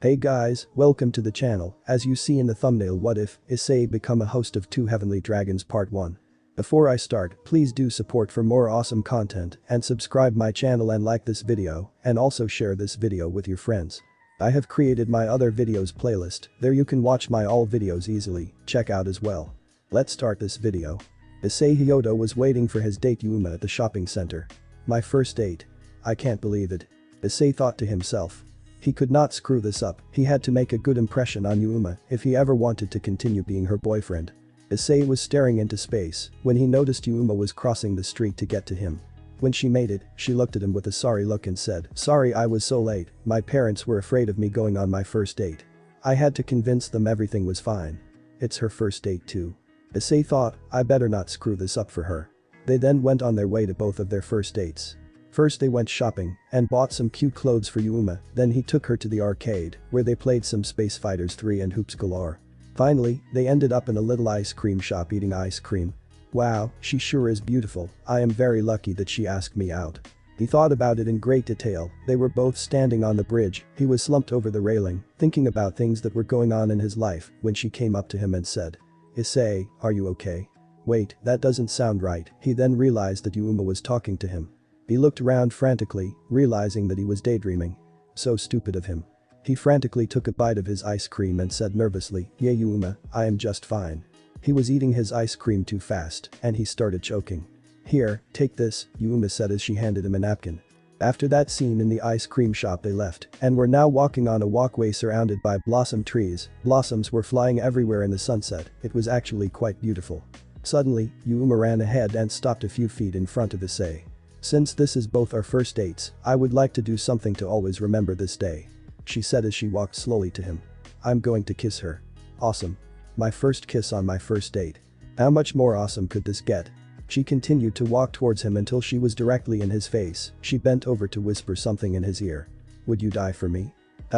Hey guys, welcome to the channel. As you see in the thumbnail, what if Issei become a host of Two Heavenly Dragons Part 1. Before I start, please do support for more awesome content and subscribe my channel and like this video and also share this video with your friends. I have created my other videos playlist, there you can watch my all videos easily, check out as well. Let's start this video. Issei Hyoudou was waiting for his date Yuma at the shopping center. My first date. I can't believe it. Issei thought to himself. He could not screw this up, he had to make a good impression on Yuma if he ever wanted to continue being her boyfriend. Issei was staring into space when he noticed Yuma was crossing the street to get to him. When she made it, she looked at him with a sorry look and said, "Sorry I was so late, my parents were afraid of me going on my first date. I had to convince them everything was fine." It's her first date too. Issei thought, I better not screw this up for her. They then went on their way to both of their first dates. First they went shopping and bought some cute clothes for Yuma, then he took her to the arcade where they played some Space Fighters 3 and hoops galore. Finally, they ended up in a little ice cream shop eating ice cream. Wow, she sure is beautiful, I am very lucky that she asked me out. He thought about it in great detail, they were both standing on the bridge, he was slumped over the railing, thinking about things that were going on in his life when she came up to him and said, "Issei, are you okay?" Wait, that doesn't sound right, he then realized that Yuma was talking to him. He looked around frantically, realizing that he was daydreaming. So stupid of him. He frantically took a bite of his ice cream and said nervously, "Yeah Yuma, I am just fine." He was eating his ice cream too fast, and he started choking. "Here, take this," Yuma said as she handed him a napkin. After that scene in the ice cream shop they left and were now walking on a walkway surrounded by blossom trees. Blossoms were flying everywhere in the sunset, it was actually quite beautiful. Suddenly, Yuma ran ahead and stopped a few feet in front of Issei. "Since this is both our first dates, I would like to do something to always remember this day," she said as she walked slowly to him. "I'm going to kiss her." Awesome. My first kiss on my first date. How much more awesome could this get? She continued to walk towards him until she was directly in his face. She bent over to whisper something in his ear. "Would you die for me?"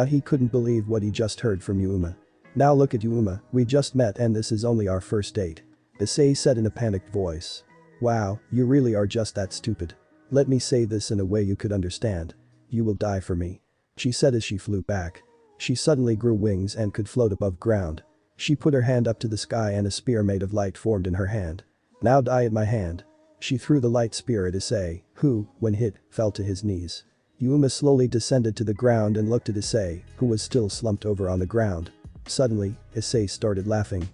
He couldn't believe what he just heard from Yuma. "Now look at Yuma, we just met and this is only our first date," Issei said in a panicked voice. "Wow, you really are just that stupid. Let me say this in a way you could understand. You will die for me," she said as she flew back. She suddenly grew wings and could float above ground. She put her hand up to the sky and a spear made of light formed in her hand. "Now die at my hand." She threw the light spear at Issei, who, when hit, fell to his knees. Yuma slowly descended to the ground and looked at Issei, who was still slumped over on the ground. Suddenly, Issei started laughing.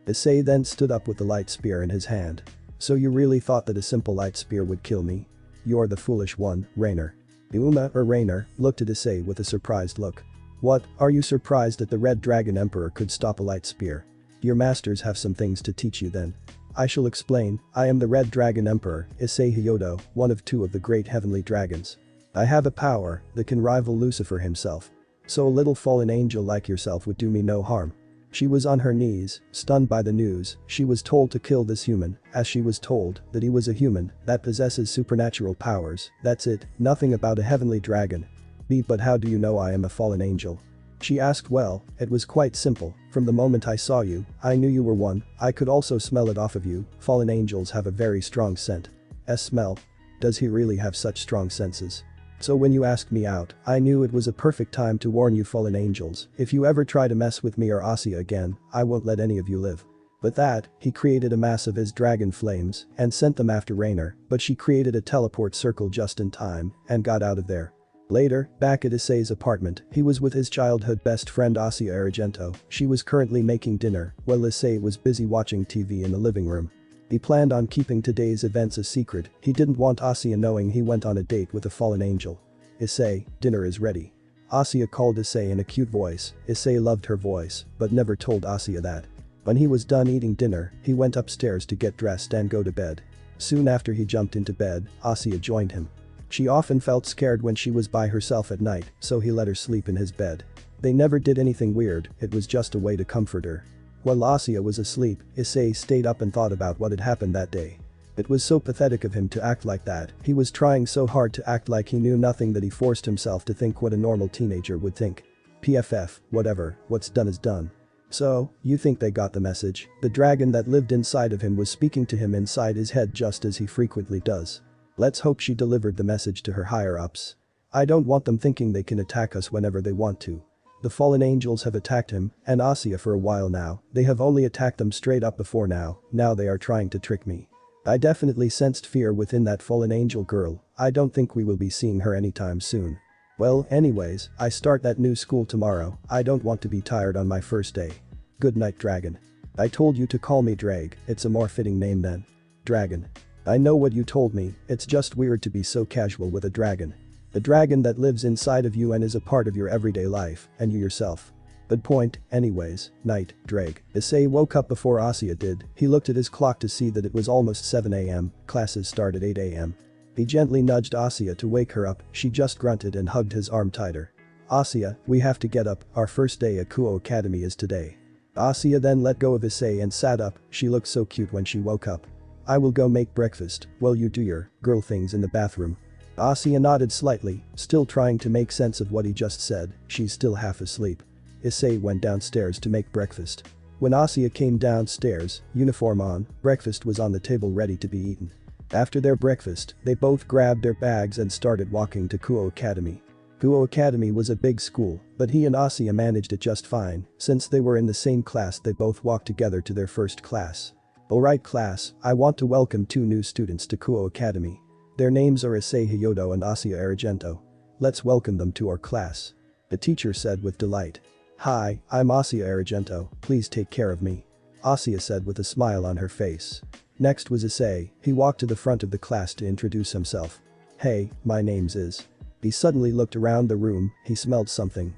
Issei then stood up with the light spear in his hand. "So you really thought that a simple light spear would kill me? You're the foolish one, Rainer." Yuma, or Rainer, looked at Issei with a surprised look. "What, are you surprised that the Red Dragon Emperor could stop a light spear? Your masters have some things to teach you then. I shall explain, I am the Red Dragon Emperor, Issei Hyoudou, one of two of the great heavenly dragons. I have a power that can rival Lucifer himself. So a little fallen angel like yourself would do me no harm." She was on her knees, stunned by the news. She was told to kill this human, as she was told that he was a human that possesses supernatural powers. That's it, nothing about a heavenly dragon. But how do you know I am a fallen angel?" She asked. "Well, it was quite simple, from the moment I saw you, I knew you were one, I could also smell it off of you, fallen angels have a very strong scent." Smell? Does he really have such strong senses? "So when you asked me out, I knew it was a perfect time to warn you fallen angels, if you ever try to mess with me or Asuya again, I won't let any of you live." With that, he created a mass of his dragon flames and sent them after Rainer, but she created a teleport circle just in time and got out of there. Later, back at Issei's apartment, he was with his childhood best friend Asuya Argento. She was currently making dinner, while Issei was busy watching TV in the living room. He planned on keeping today's events a secret, he didn't want Asuya knowing he went on a date with a fallen angel. "Issei, dinner is ready." Asuya called Issei in a cute voice. Issei loved her voice, but never told Asuya that. When he was done eating dinner, he went upstairs to get dressed and go to bed. Soon after he jumped into bed, Asuya joined him. She often felt scared when she was by herself at night, so he let her sleep in his bed. They never did anything weird, it was just a way to comfort her. While Asuya was asleep, Issei stayed up and thought about what had happened that day. It was so pathetic of him to act like that, he was trying so hard to act like he knew nothing that he forced himself to think what a normal teenager would think. PFF, whatever, what's done is done. So, you think they got the message? The dragon that lived inside of him was speaking to him inside his head just as he frequently does. Let's hope she delivered the message to her higher-ups. I don't want them thinking they can attack us whenever they want to. The fallen angels have attacked him and Asya for a while now. They have only attacked them straight up before now they are trying to trick me. I definitely sensed fear within that fallen angel girl. I don't think we will be seeing her anytime soon. Well, anyways, I start that new school tomorrow. I don't want to be tired on my first day. Good night, Dragon. I told you to call me Drag, it's a more fitting name than Dragon. I know what you told me, it's just weird to be so casual with a dragon. The dragon that lives inside of you and is a part of your everyday life, and you yourself. Good point, anyways, night, Drag. Issei woke up before Asya did. He looked at his clock to see that it was almost 7 AM, classes start at 8 AM. He gently nudged Asya to wake her up, she just grunted and hugged his arm tighter. Asya, we have to get up, our first day at Kuo Academy is today. Asya then let go of Issei and sat up, she looked so cute when she woke up. I will go make breakfast, while you do your girl things in the bathroom. Asya nodded slightly, still trying to make sense of what he just said, she's still half asleep. Issei went downstairs to make breakfast. When Asya came downstairs, uniform on, breakfast was on the table ready to be eaten. After their breakfast, they both grabbed their bags and started walking to Kuo Academy. Kuo Academy was a big school, but he and Asya managed it just fine, since they were in the same class they both walked together to their first class. Alright class, I want to welcome 2 new students to Kuo Academy. Their names are Issei Hyoudou and Asya Argento. Let's welcome them to our class. The teacher said with delight. Hi, I'm Asya Argento, please take care of me. Asya said with a smile on her face. Next was Issei, he walked to the front of the class to introduce himself. Hey, my name's Is. He suddenly looked around the room, he smelled something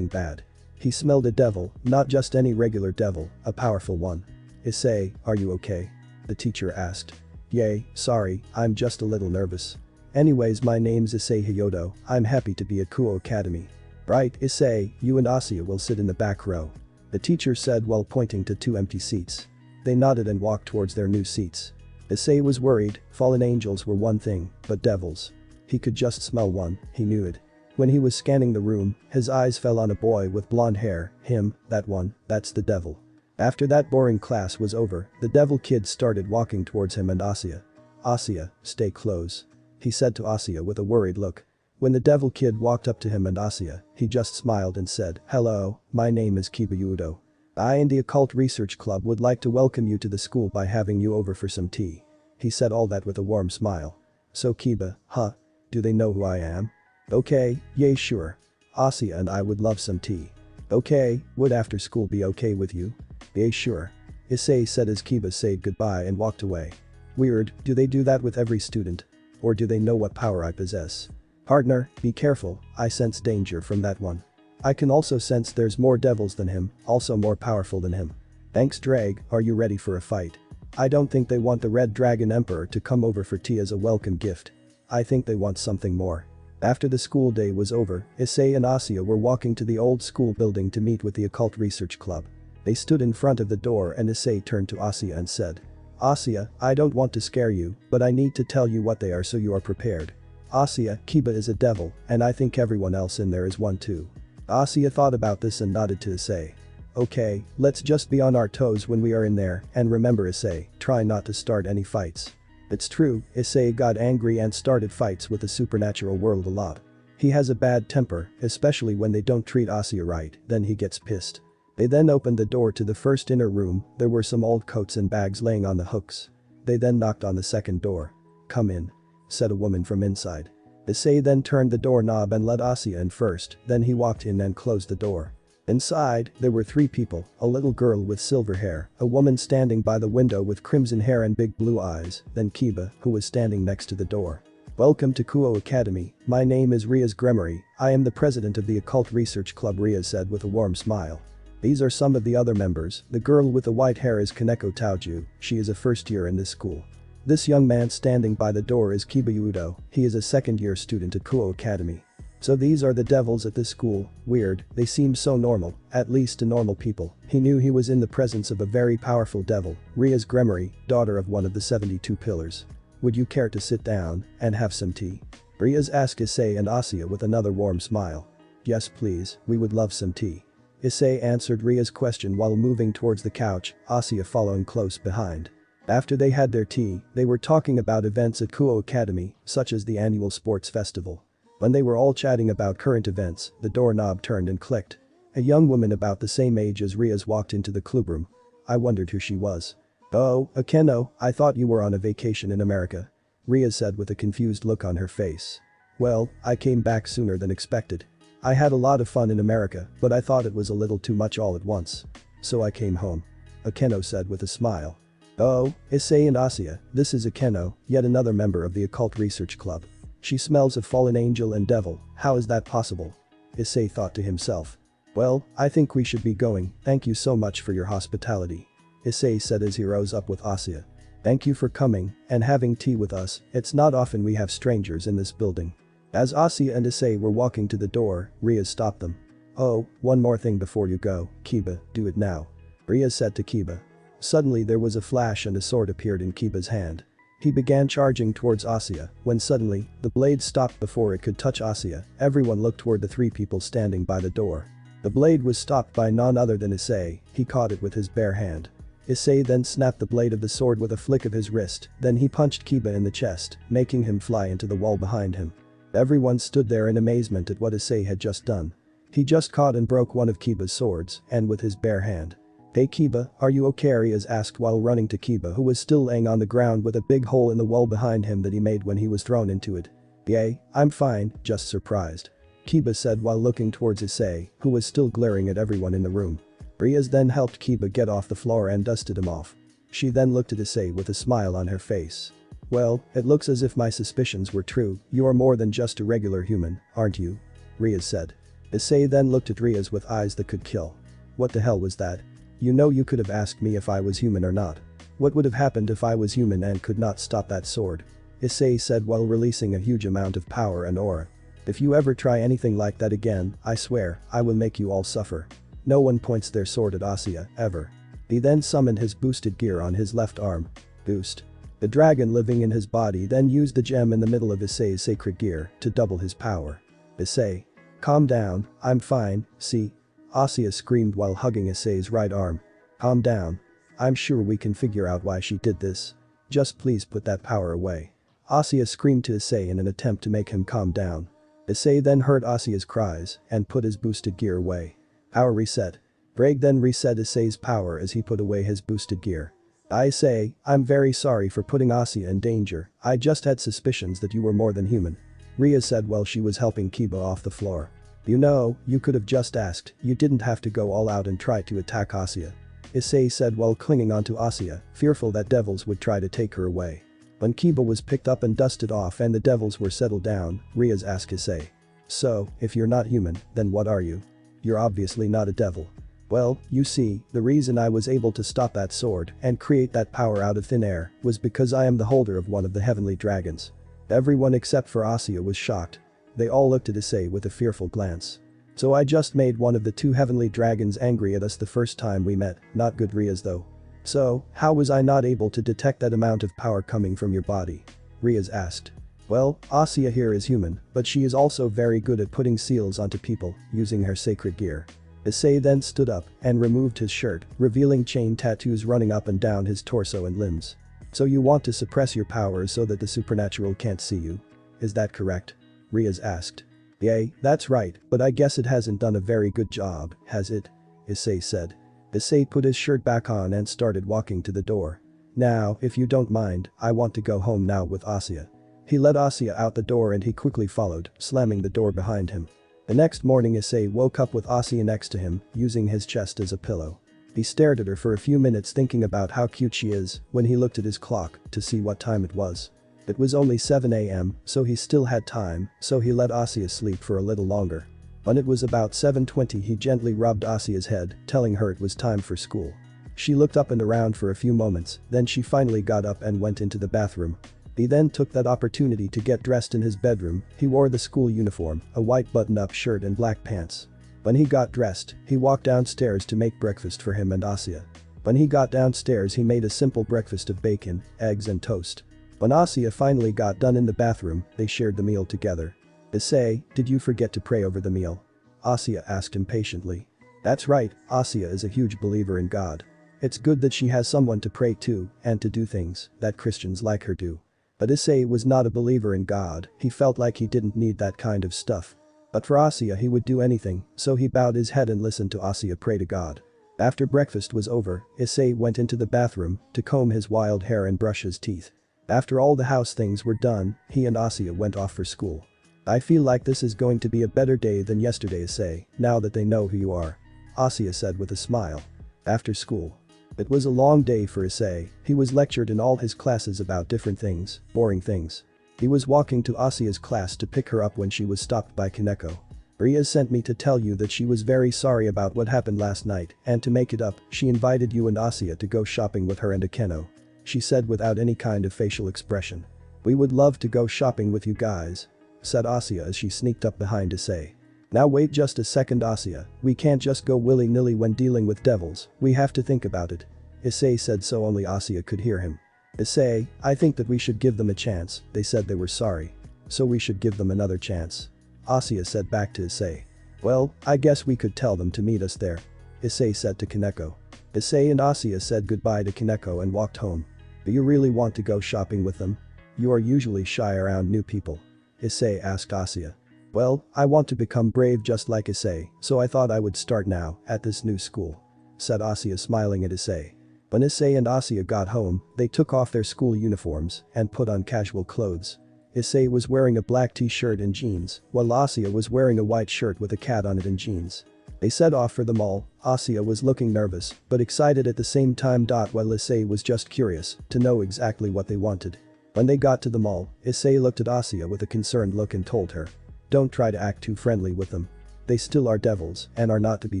bad. He smelled a devil, not just any regular devil, a powerful one. Issei, are you okay? The teacher asked. Yay, sorry, I'm just a little nervous. Anyways, my name's Issei Hyoudou, I'm happy to be at Kuo Academy. Right, Issei, you and Asya will sit in the back row. The teacher said while pointing to 2 empty seats. They nodded and walked towards their new seats. Issei was worried, fallen angels were one thing, but devils. He could just smell one, he knew it. When he was scanning the room, his eyes fell on a boy with blonde hair, him, that one, that's the devil. After that boring class was over, the devil kid started walking towards him and Asya. Asya, stay close. He said to Asya with a worried look. When the devil kid walked up to him and Asya, he just smiled and said, hello, my name is Issei Hyoudou. I and the Occult Research Club would like to welcome you to the school by having you over for some tea. He said all that with a warm smile. So Kiba, huh? Do they know who I am? Okay, yay sure. Asya and I would love some tea. Okay, would after school be okay with you? Yay sure. Issei said as Kiba said goodbye and walked away. Weird, do they do that with every student? Or do they know what power I possess? Partner, be careful, I sense danger from that one. I can also sense there's more devils than him, also more powerful than him. Thanks Drag, are you ready for a fight? I don't think they want the Red Dragon Emperor to come over for tea as a welcome gift. I think they want something more. After the school day was over, Issei and Asya were walking to the old school building to meet with the Occult Research Club. They stood in front of the door and Issei turned to Asya and said, Asya, I don't want to scare you, but I need to tell you what they are so you are prepared. Asya, Kiba is a devil, and I think everyone else in there is one too. Asya thought about this and nodded to Issei. Okay, let's just be on our toes when we are in there, and remember Issei, try not to start any fights. It's true, Issei got angry and started fights with the supernatural world a lot. He has a bad temper, especially when they don't treat Asya right, then he gets pissed. They then opened the door to the first inner room, there were some old coats and bags laying on the hooks. They then knocked on the second door. Come in, said a woman from inside. Issei then turned the doorknob and let Asya in first, then he walked in and closed the door. Inside, there were 3 people, a little girl with silver hair, a woman standing by the window with crimson hair and big blue eyes, then Kiba, who was standing next to the door. Welcome to Kuo Academy, my name is Riaz Gremory, I am the president of the Occult Research Club, Riaz said with a warm smile. These are some of the other members, the girl with the white hair is Kaneko Taoju, she is a first year in this school. This young man standing by the door is Issei Hyoudou, he is a second-year student at Kuo Academy. So these are the devils at this school, weird, they seem so normal, at least to normal people. He knew he was in the presence of a very powerful devil, Riaz Gremory, daughter of one of the 72 pillars. Would you care to sit down and have some tea? Riaz asked Issei and Asya with another warm smile. Yes please, we would love some tea. Issei answered Riaz's question while moving towards the couch, Asya following close behind. After they had their tea, they were talking about events at Kuo Academy, such as the annual sports festival. When they were all chatting about current events, the doorknob turned and clicked. A young woman about the same age as Ria's walked into the clubroom. I wondered who she was. "Oh, Akeno, I thought you were on a vacation in America," Ria said with a confused look on her face. "Well, I came back sooner than expected. I had a lot of fun in America, but I thought it was a little too much all at once. So I came home," Akeno said with a smile. "Oh, Issei and Asya, this is Akeno, yet another member of the occult research club. She smells of fallen angel and devil, how is that possible?" Issei thought to himself. "Well, I think we should be going, thank you so much for your hospitality," Issei said as he rose up with Asya. "Thank you for coming and having tea with us, it's not often we have strangers in this building." As Asya and Issei were walking to the door, Ria stopped them. "Oh, one more thing before you go, Kiba, do it now," Ria said to Kiba. Suddenly there was a flash and a sword appeared in Kiba's hand. He began charging towards Asya, when suddenly, the blade stopped before it could touch Asya. Everyone looked toward the three people standing by the door. The blade was stopped by none other than Issei, he caught it with his bare hand. Issei then snapped the blade of the sword with a flick of his wrist, then he punched Kiba in the chest, making him fly into the wall behind him. Everyone stood there in amazement at what Issei had just done. He just caught and broke one of Kiba's swords, and with his bare hand. "Hey Kiba, are you okay?" Riaz asked while running to Kiba who was still laying on the ground with a big hole in the wall behind him that he made when he was thrown into it. "Yay, I'm fine, just surprised," Kiba said while looking towards Issei, who was still glaring at everyone in the room. Riaz then helped Kiba get off the floor and dusted him off. She then looked at Issei with a smile on her face. "Well, it looks as if my suspicions were true, you are more than just a regular human, aren't you?" Riaz said. Issei then looked at Riaz with eyes that could kill. "What the hell was that? You know you could have asked me if I was human or not. What would have happened if I was human and could not stop that sword?" Issei said while releasing a huge amount of power and aura. "If you ever try anything like that again, I swear, I will make you all suffer." No one points their sword at Asya, ever. He then summoned his boosted gear on his left arm. Boost. The dragon living in his body then used the gem in the middle of Issei's sacred gear to double his power. "Issei. Calm down, I'm fine, see?" Asya screamed while hugging Issei's right arm. "Calm down. I'm sure we can figure out why she did this. Just please put that power away." Asya screamed to Issei in an attempt to make him calm down. Issei then heard Asya's cries and put his boosted gear away. Power reset. Braig then reset Issei's power as he put away his boosted gear. "I say, I'm very sorry for putting Asya in danger, I just had suspicions that you were more than human," Ria said while she was helping Kiba off the floor. "You know, you could have just asked, you didn't have to go all out and try to attack Asya," Issei said while clinging onto Asya, fearful that devils would try to take her away. When Kiba was picked up and dusted off and the devils were settled down, Riaz asked Issei. "So, if you're not human, then what are you? You're obviously not a devil." "Well, you see, the reason I was able to stop that sword and create that power out of thin air was because I am the holder of one of the heavenly dragons." Everyone except for Asya was shocked. They all looked at Issei with a fearful glance. "So I just made one of the two heavenly dragons angry at us the first time we met, not good Riaz though. So, how was I not able to detect that amount of power coming from your body?" Riaz asked. "Well, Asya here is human, but she is also very good at putting seals onto people, using her sacred gear." Issei then stood up and removed his shirt, revealing chain tattoos running up and down his torso and limbs. "So you want to suppress your powers so that the supernatural can't see you? Is that correct?" Riaz asked. "Yay, that's right, but I guess it hasn't done a very good job, has it?" Issei said. Issei put his shirt back on and started walking to the door. "Now, if you don't mind, I want to go home now with Asya." He led Asya out the door and he quickly followed, slamming the door behind him. The next morning Issei woke up with Asya next to him, using his chest as a pillow. He stared at her for a few minutes thinking about how cute she is when he looked at his clock to see what time it was. It was only 7 a.m., so he still had time, so he let Asya sleep for a little longer. When it was about 7:20 he gently rubbed Asya's head, telling her it was time for school. She looked up and around for a few moments, then she finally got up and went into the bathroom. He then took that opportunity to get dressed in his bedroom. He wore the school uniform, a white button-up shirt and black pants. When he got dressed, he walked downstairs to make breakfast for him and Asya. When he got downstairs he made a simple breakfast of bacon, eggs and toast. When Asya finally got done in the bathroom, they shared the meal together. "Issei, did you forget to pray over the meal?" Asya asked impatiently. "That's right, Asya is a huge believer in God. It's good that she has someone to pray to and to do things that Christians like her do." But Issei was not a believer in God, he felt like he didn't need that kind of stuff. But for Asya he would do anything, so he bowed his head and listened to Asya pray to God. After breakfast was over, Issei went into the bathroom to comb his wild hair and brush his teeth. After all the house things were done, he and Asya went off for school. I feel like this is going to be a better day than yesterday, Issei, now that they know who you are. Asya said with a smile. After school. It was a long day for Issei, he was lectured in all his classes about different things, boring things. He was walking to Asya's class to pick her up when she was stopped by Kaneko. Ria sent me to tell you that she was very sorry about what happened last night, and to make it up, she invited you and Asya to go shopping with her and Akeno. She said without any kind of facial expression. We would love to go shopping with you guys. Said Asya as she sneaked up behind Issei. Now wait just a second, Asya, we can't just go willy-nilly when dealing with devils, we have to think about it. Issei said so only Asya could hear him. Issei, I think that we should give them a chance, they said they were sorry. So we should give them another chance. Asya said back to Issei. Well, I guess we could tell them to meet us there. Issei said to Kaneko. Issei and Asya said goodbye to Kaneko and walked home. Do you really want to go shopping with them? You are usually shy around new people. Issei asked Asya. Well, I want to become brave just like Issei, so I thought I would start now, at this new school. Said Asya smiling at Issei. When Issei and Asya got home, they took off their school uniforms and put on casual clothes. Issei was wearing a black t-shirt and jeans, while Asya was wearing a white shirt with a cat on it and jeans. They set off for the mall. Asya was looking nervous, but excited at the same time. While Issei was just curious to know exactly what they wanted. When they got to the mall, Issei looked at Asya with a concerned look and told her. Don't try to act too friendly with them. They still are devils and are not to be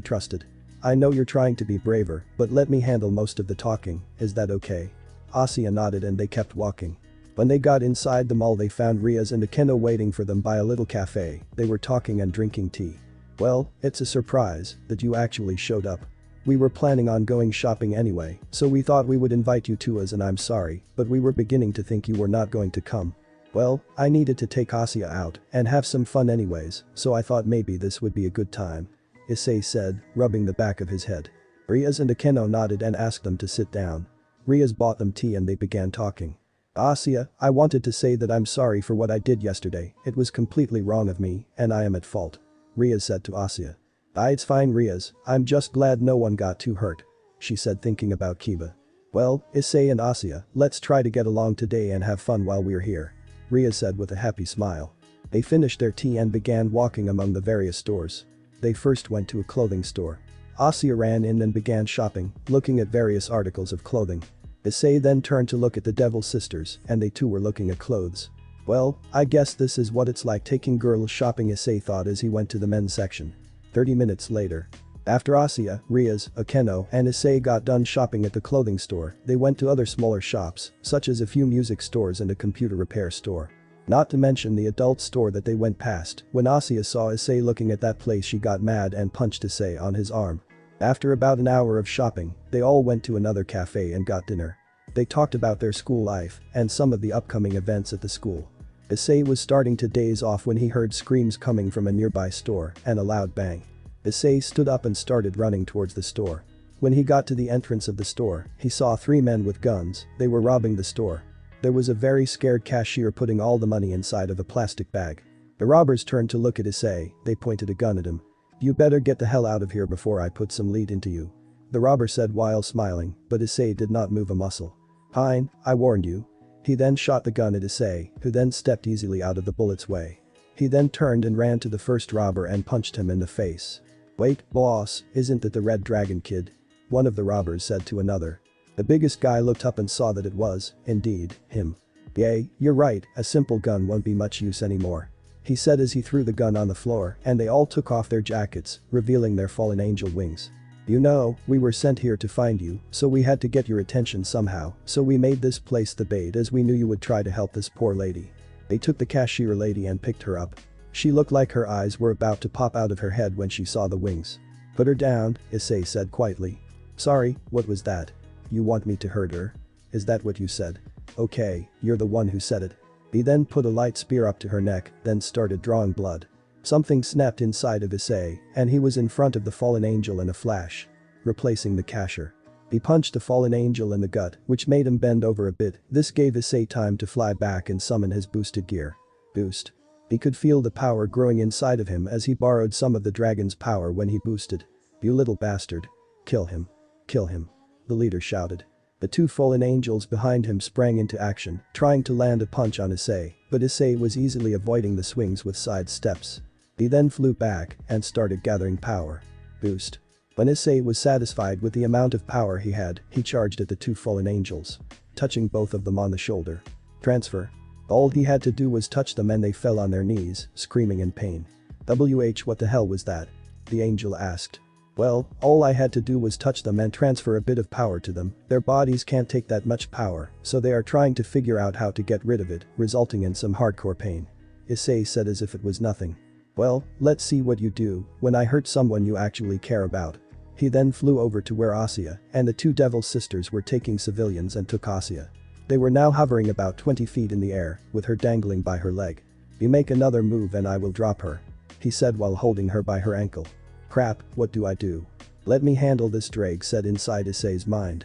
trusted. I know you're trying to be braver, but let me handle most of the talking, is that okay? Asya nodded and they kept walking. When they got inside the mall they found Riaz and Akeno waiting for them by a little cafe. They were talking and drinking tea. Well, it's a surprise that you actually showed up. We were planning on going shopping anyway, so we thought we would invite you to us and I'm sorry, but we were beginning to think you were not going to come. Well, I needed to take Asya out and have some fun anyways, so I thought maybe this would be a good time. Issei said, rubbing the back of his head. Riaz and Akeno nodded and asked them to sit down. Riaz bought them tea and they began talking. Asya, I wanted to say that I'm sorry for what I did yesterday, it was completely wrong of me, and I am at fault. Riaz said to Asya. It's fine Riaz, I'm just glad no one got too hurt. She said thinking about Kiba. Well, Issei and Asya, let's try to get along today and have fun while we're here. Riaz said with a happy smile. They finished their tea and began walking among the various stores. They first went to a clothing store. Asya ran in and began shopping, looking at various articles of clothing. Issei then turned to look at the Devil Sisters and they too were looking at clothes. Well, I guess this is what it's like taking girls shopping, Issei thought as he went to the men's section. 30 minutes later. After Asya, Riaz, Akeno and Issei got done shopping at the clothing store, they went to other smaller shops, such as a few music stores and a computer repair store. Not to mention the adult store that they went past. When Asya saw Issei looking at that place she got mad and punched Issei on his arm. After about an hour of shopping, they all went to another cafe and got dinner. They talked about their school life and some of the upcoming events at the school. Issei was starting to daze off when he heard screams coming from a nearby store and a loud bang. Issei stood up and started running towards the store. When he got to the entrance of the store, he saw 3 men with guns, they were robbing the store. There was a very scared cashier putting all the money inside of a plastic bag. The robbers turned to look at Issei, they pointed a gun at him. You better get the hell out of here before I put some lead into you. The robber said while smiling, but Issei did not move a muscle. Fine, I warned you. He then shot the gun at Issei, who then stepped easily out of the bullet's way. He then turned and ran to the first robber and punched him in the face. Wait, boss, isn't that the Red Dragon kid? One of the robbers said to another. The biggest guy looked up and saw that it was, indeed, him. Yay, you're right, a simple gun won't be much use anymore. He said as he threw the gun on the floor and they all took off their jackets, revealing their fallen angel wings. You know, we were sent here to find you, so we had to get your attention somehow, so we made this place the bait as we knew you would try to help this poor lady. They took the cashier lady and picked her up. She looked like her eyes were about to pop out of her head when she saw the wings. Put her down, Issei said quietly. Sorry, what was that? You want me to hurt her? Is that what you said? Okay, you're the one who said it. He then put a light spear up to her neck, then started drawing blood. Something snapped inside of Issei, and he was in front of the fallen angel in a flash. Replacing the cashier. He punched the fallen angel in the gut, which made him bend over a bit. This gave Issei time to fly back and summon his boosted gear. Boost. He could feel the power growing inside of him as he borrowed some of the dragon's power when he boosted. "You little bastard. Kill him. Kill him," the leader shouted. The two fallen angels behind him sprang into action, trying to land a punch on Issei, but Issei was easily avoiding the swings with side steps. He then flew back and started gathering power. Boost. When Issei was satisfied with the amount of power he had, he charged at the two fallen angels, touching both of them on the shoulder. Transfer. All he had to do was touch them and they fell on their knees, screaming in pain. What the hell was that? The angel asked. Well, all I had to do was touch them and transfer a bit of power to them. Their bodies can't take that much power, so they are trying to figure out how to get rid of it, resulting in some hardcore pain. Issei said as if it was nothing. Well, let's see what you do when I hurt someone you actually care about. He then flew over to where Asya and the two devil sisters were taking civilians and took Asya. They were now hovering about 20 feet in the air, with her dangling by her leg. "You make another move and I will drop her," he said while holding her by her ankle. "Crap, what do I do? Let me handle this," Drake said inside Issei's mind.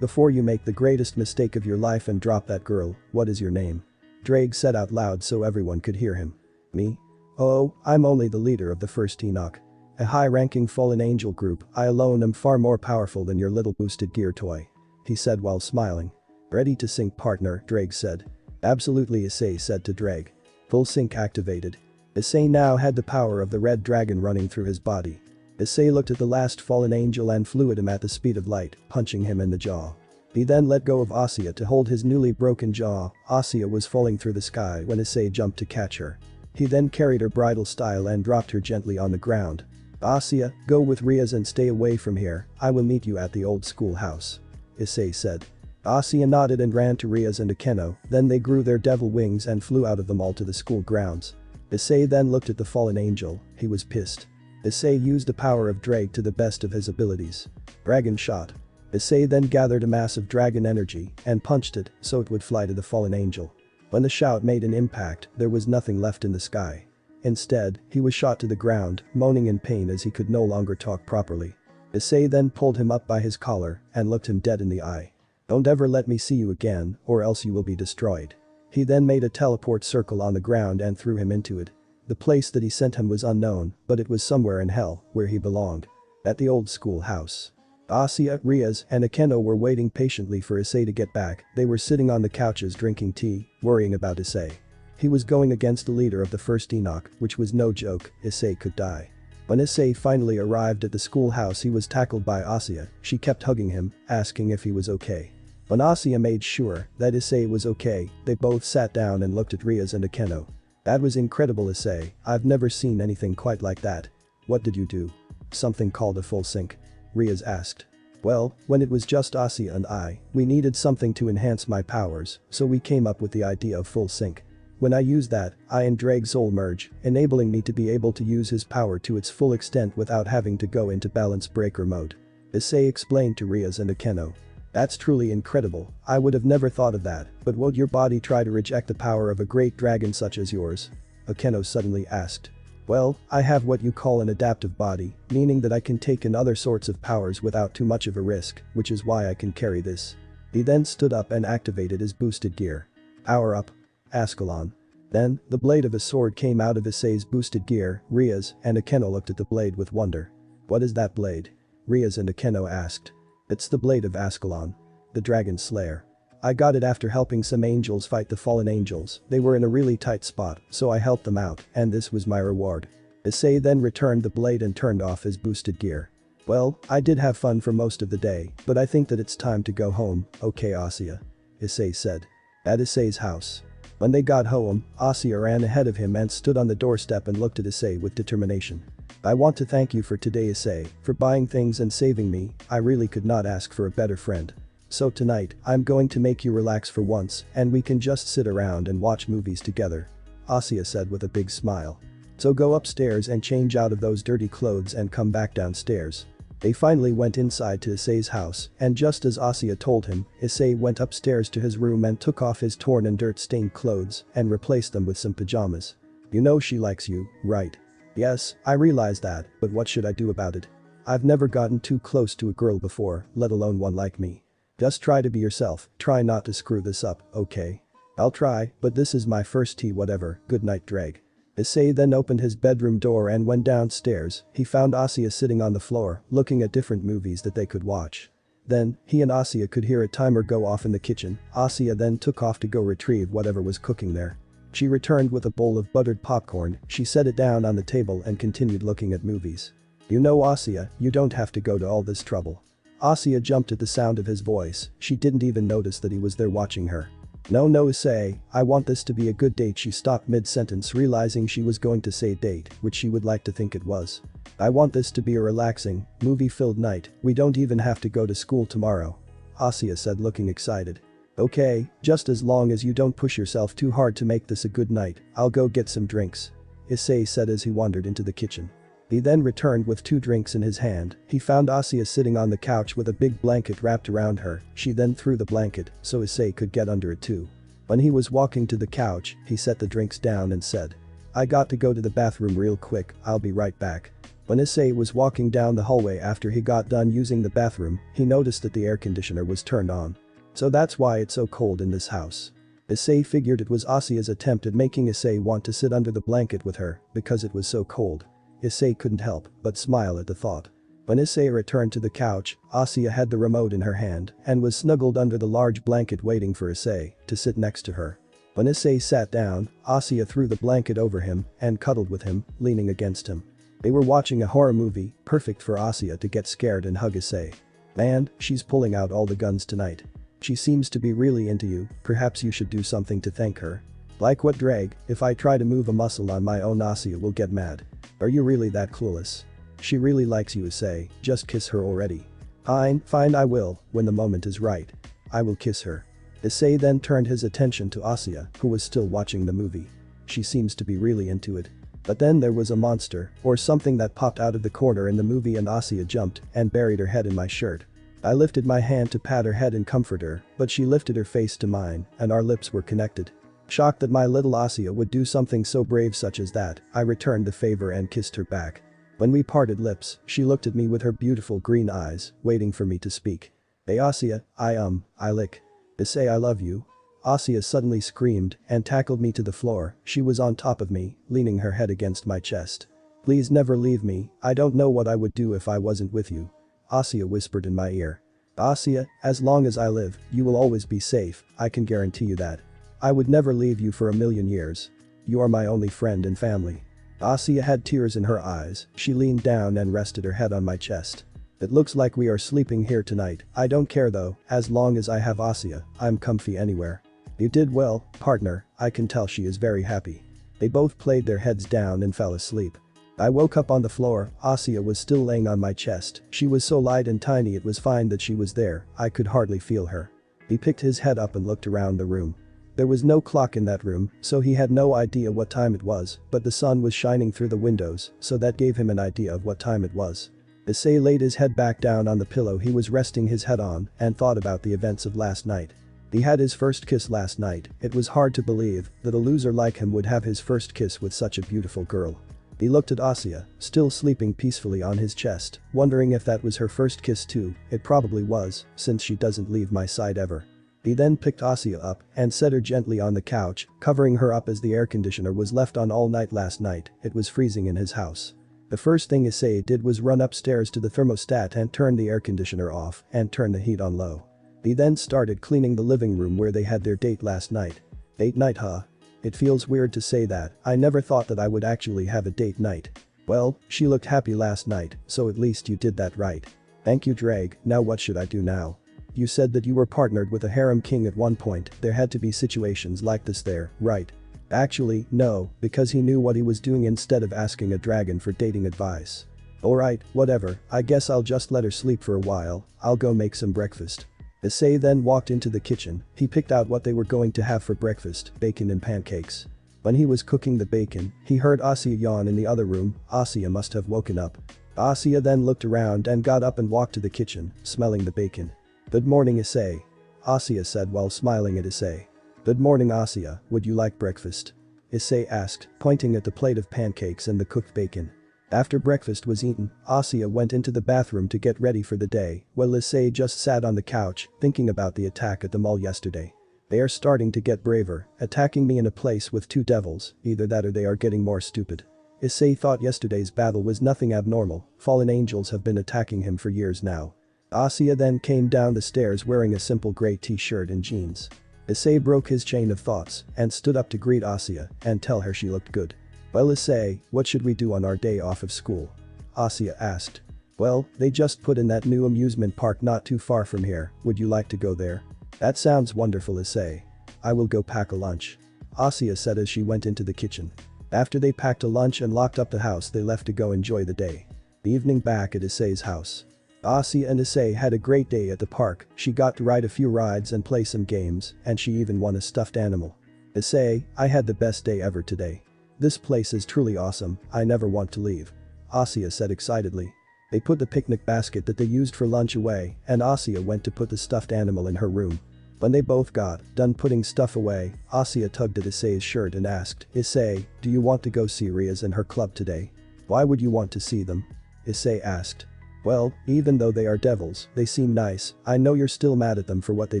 Before you make the greatest mistake of your life and drop that girl, what is your name?" Drake said out loud so everyone could hear him. "Me? Oh, I'm only the leader of the first Enoch. A high-ranking fallen angel group. I alone am far more powerful than your little boosted gear toy," he said while smiling. "Ready to sync, partner," Drake said. "Absolutely," Issei said to Drake. Full sync activated. Issei now had the power of the red dragon running through his body. Issei looked at the last fallen angel and flew at him at the speed of light, punching him in the jaw. He then let go of Asya to hold his newly broken jaw. Asya was falling through the sky when Issei jumped to catch her. He then carried her bridal style and dropped her gently on the ground. "Asya, go with Riaz and stay away from here. I will meet you at the old schoolhouse," Issei said. Asya nodded and ran to Riaz and Akeno, then they grew their devil wings and flew out of them all to the school grounds. Issei then looked at the fallen angel. He was pissed. Issei used the power of Drake to the best of his abilities. Dragon shot. Issei then gathered a mass of dragon energy and punched it so it would fly to the fallen angel. When the shout made an impact, there was nothing left in the sky. Instead, he was shot to the ground, moaning in pain as he could no longer talk properly. Issei then pulled him up by his collar and looked him dead in the eye. "Don't ever let me see you again, or else you will be destroyed." He then made a teleport circle on the ground and threw him into it. The place that he sent him was unknown, but it was somewhere in hell, where he belonged. At the old schoolhouse. Asya, Riaz, and Akeno were waiting patiently for Issei to get back. They were sitting on the couches drinking tea, worrying about Issei. He was going against the leader of the first Enoch, which was no joke. Issei could die. When Issei finally arrived at the schoolhouse, he was tackled by Asya. She kept hugging him, asking if he was okay. When Asya made sure that Issei was okay, they both sat down and looked at Riaz and Akeno. "That was incredible, Issei. I've never seen anything quite like that. What did you do?" "Something called a full sync," Riaz asked. "Well, when it was just Asya and I, we needed something to enhance my powers, so we came up with the idea of full sync. When I used that, I and Drake soul merge, enabling me to be able to use his power to its full extent without having to go into balance breaker mode," Issei explained to Riaz and Akeno. "That's truly incredible. I would have never thought of that, but would your body try to reject the power of a great dragon such as yours?" Akeno suddenly asked. "Well, I have what you call an adaptive body, meaning that I can take in other sorts of powers without too much of a risk, which is why I can carry this." He then stood up and activated his boosted gear. "Power up. Ascalon." Then, the blade of a sword came out of Issei's boosted gear. Riaz and Akeno looked at the blade with wonder. "What is that blade?" Riaz and Akeno asked. "It's the blade of Ascalon, the dragon slayer. I got it after helping some angels fight the fallen angels. They were in a really tight spot, so I helped them out, and this was my reward." Issei then returned the blade and turned off his boosted gear. "Well, I did have fun for most of the day, but I think that it's time to go home, okay Asya?" Issei said. At Issei's house. When they got home, Asya ran ahead of him and stood on the doorstep and looked at Issei with determination. "I want to thank you for today, Issei, for buying things and saving me. I really could not ask for a better friend. So tonight, I'm going to make you relax for once, and we can just sit around and watch movies together," Asya said with a big smile. "So go upstairs and change out of those dirty clothes and come back downstairs." They finally went inside to Issei's house, and just as Asya told him, Issei went upstairs to his room and took off his torn and dirt-stained clothes and replaced them with some pajamas. "You know she likes you, right?" "Yes, I realize that, but what should I do about it? I've never gotten too close to a girl before, let alone one like me. Just try to be yourself, try not to screw this up, okay?" I'll try, but this is my first tea whatever, good night Dreg. Issei then opened his bedroom door and went downstairs. He found Asya sitting on the floor, looking at different movies that they could watch. Then, he and Asya could hear a timer go off in the kitchen. Asya then took off to go retrieve whatever was cooking there. She returned with a bowl of buttered popcorn. She set it down on the table and continued looking at movies. You know Asya, you don't have to go to all this trouble. Asya jumped at the sound of his voice. She didn't even notice that he was there watching her. No Issei, I want this to be a good date. She stopped mid-sentence realizing she was going to say date, which she would like to think it was. I want this to be a relaxing, movie-filled night. We don't even have to go to school tomorrow. Asya said looking excited. Okay, just as long as you don't push yourself too hard to make this a good night, I'll go get some drinks. Issei said as he wandered into the kitchen. He then returned with 2 drinks in his hand. He found Asya sitting on the couch with a big blanket wrapped around her. She then threw the blanket so Issei could get under it too. When he was walking to the couch, he set the drinks down and said, I got to go to the bathroom real quick, I'll be right back. When Issei was walking down the hallway after he got done using the bathroom, he noticed that the air conditioner was turned on. So that's why it's so cold in this house. Issei figured it was Asya's attempt at making Issei want to sit under the blanket with her because it was so cold. Issei couldn't help but smile at the thought. When Issei returned to the couch, Asya had the remote in her hand and was snuggled under the large blanket waiting for Issei to sit next to her. When Issei sat down, Asya threw the blanket over him and cuddled with him, leaning against him. They were watching a horror movie, perfect for Asya to get scared and hug Issei. Man, she's pulling out all the guns tonight. She seems to be really into you, perhaps you should do something to thank her. Like what Dreg, if I try to move a muscle on my own Asya will get mad. Are you really that clueless? She really likes you Issei, just kiss her already. Fine I will, when the moment is right. I will kiss her. Issei then turned his attention to Asya, who was still watching the movie. She seems to be really into it. But then there was a monster, or something that popped out of the corner in the movie and Asya jumped and buried her head in my shirt. I lifted my hand to pat her head and comfort her, but she lifted her face to mine, and our lips were connected. Shocked that my little Asya would do something so brave such as that, I returned the favor and kissed her back. When we parted lips, she looked at me with her beautiful green eyes, waiting for me to speak. Hey Asya, I lick. Issei I love you. Asya suddenly screamed and tackled me to the floor. She was on top of me, leaning her head against my chest. Please never leave me, I don't know what I would do if I wasn't with you. Asya whispered in my ear. Asya, as long as I live, you will always be safe, I can guarantee you that. I would never leave you for a million years. You are my only friend and family. Asya had tears in her eyes. She leaned down and rested her head on my chest. It looks like we are sleeping here tonight. I don't care though, as long as I have Asya, I'm comfy anywhere. You did well, partner, I can tell she is very happy. They both played their heads down and fell asleep. I woke up on the floor. Asya was still laying on my chest. She was so light and tiny it was fine that she was there, I could hardly feel her. He picked his head up and looked around the room. There was no clock in that room, so he had no idea what time it was, but the sun was shining through the windows, so that gave him an idea of what time it was. Issei laid his head back down on the pillow he was resting his head on and thought about the events of last night. He had his first kiss last night. It was hard to believe that a loser like him would have his first kiss with such a beautiful girl. He looked at Asya, still sleeping peacefully on his chest, wondering if that was her first kiss too. It probably was, since she doesn't leave my side ever. He then picked Asya up and set her gently on the couch, covering her up as the air conditioner was left on all night last night. It was freezing in his house. The first thing Issei did was run upstairs to the thermostat and turn the air conditioner off and turn the heat on low. He then started cleaning the living room where they had their date last night. Date night huh? It feels weird to say that. I never thought that I would actually have a date night. Well, she looked happy last night, so at least you did that right. Thank you Dreg, now what should I do now? You said that you were partnered with a harem king at one point. There had to be situations like this there, right? Actually, no, because he knew what he was doing instead of asking a dragon for dating advice. Alright, whatever, I guess I'll just let her sleep for a while. I'll go make some breakfast. Issei then walked into the kitchen. He picked out what they were going to have for breakfast, bacon and pancakes. When he was cooking the bacon, he heard Asya yawn in the other room. Asya must have woken up. Asya then looked around and got up and walked to the kitchen, smelling the bacon. Good morning Issei. Asya said while smiling at Issei. Good morning Asya, would you like breakfast? Issei asked, pointing at the plate of pancakes and the cooked bacon. After breakfast was eaten, Asya went into the bathroom to get ready for the day, while Issei just sat on the couch, thinking about the attack at the mall yesterday. They are starting to get braver, attacking me in a place with two devils, either that or they are getting more stupid. Issei thought yesterday's battle was nothing abnormal, fallen angels have been attacking him for years now. Asya then came down the stairs wearing a simple grey t-shirt and jeans. Issei broke his chain of thoughts and stood up to greet Asya and tell her she looked good. Well Issei, what should we do on our day off of school? Asya asked. Well, they just put in that new amusement park not too far from here, would you like to go there? That sounds wonderful Issei. I will go pack a lunch. Asya said as she went into the kitchen. After they packed a lunch and locked up the house they left to go enjoy the day. The evening back at Issei's house. Asya and Issei had a great day at the park, she got to ride a few rides and play some games, and she even won a stuffed animal. Issei, I had the best day ever today. This place is truly awesome, I never want to leave. Asya said excitedly. They put the picnic basket that they used for lunch away, and Asya went to put the stuffed animal in her room. When they both got done putting stuff away, Asya tugged at Issei's shirt and asked, Issei, do you want to go see Riaz and her club today? Why would you want to see them? Issei asked. Well, even though they are devils, they seem nice, I know you're still mad at them for what they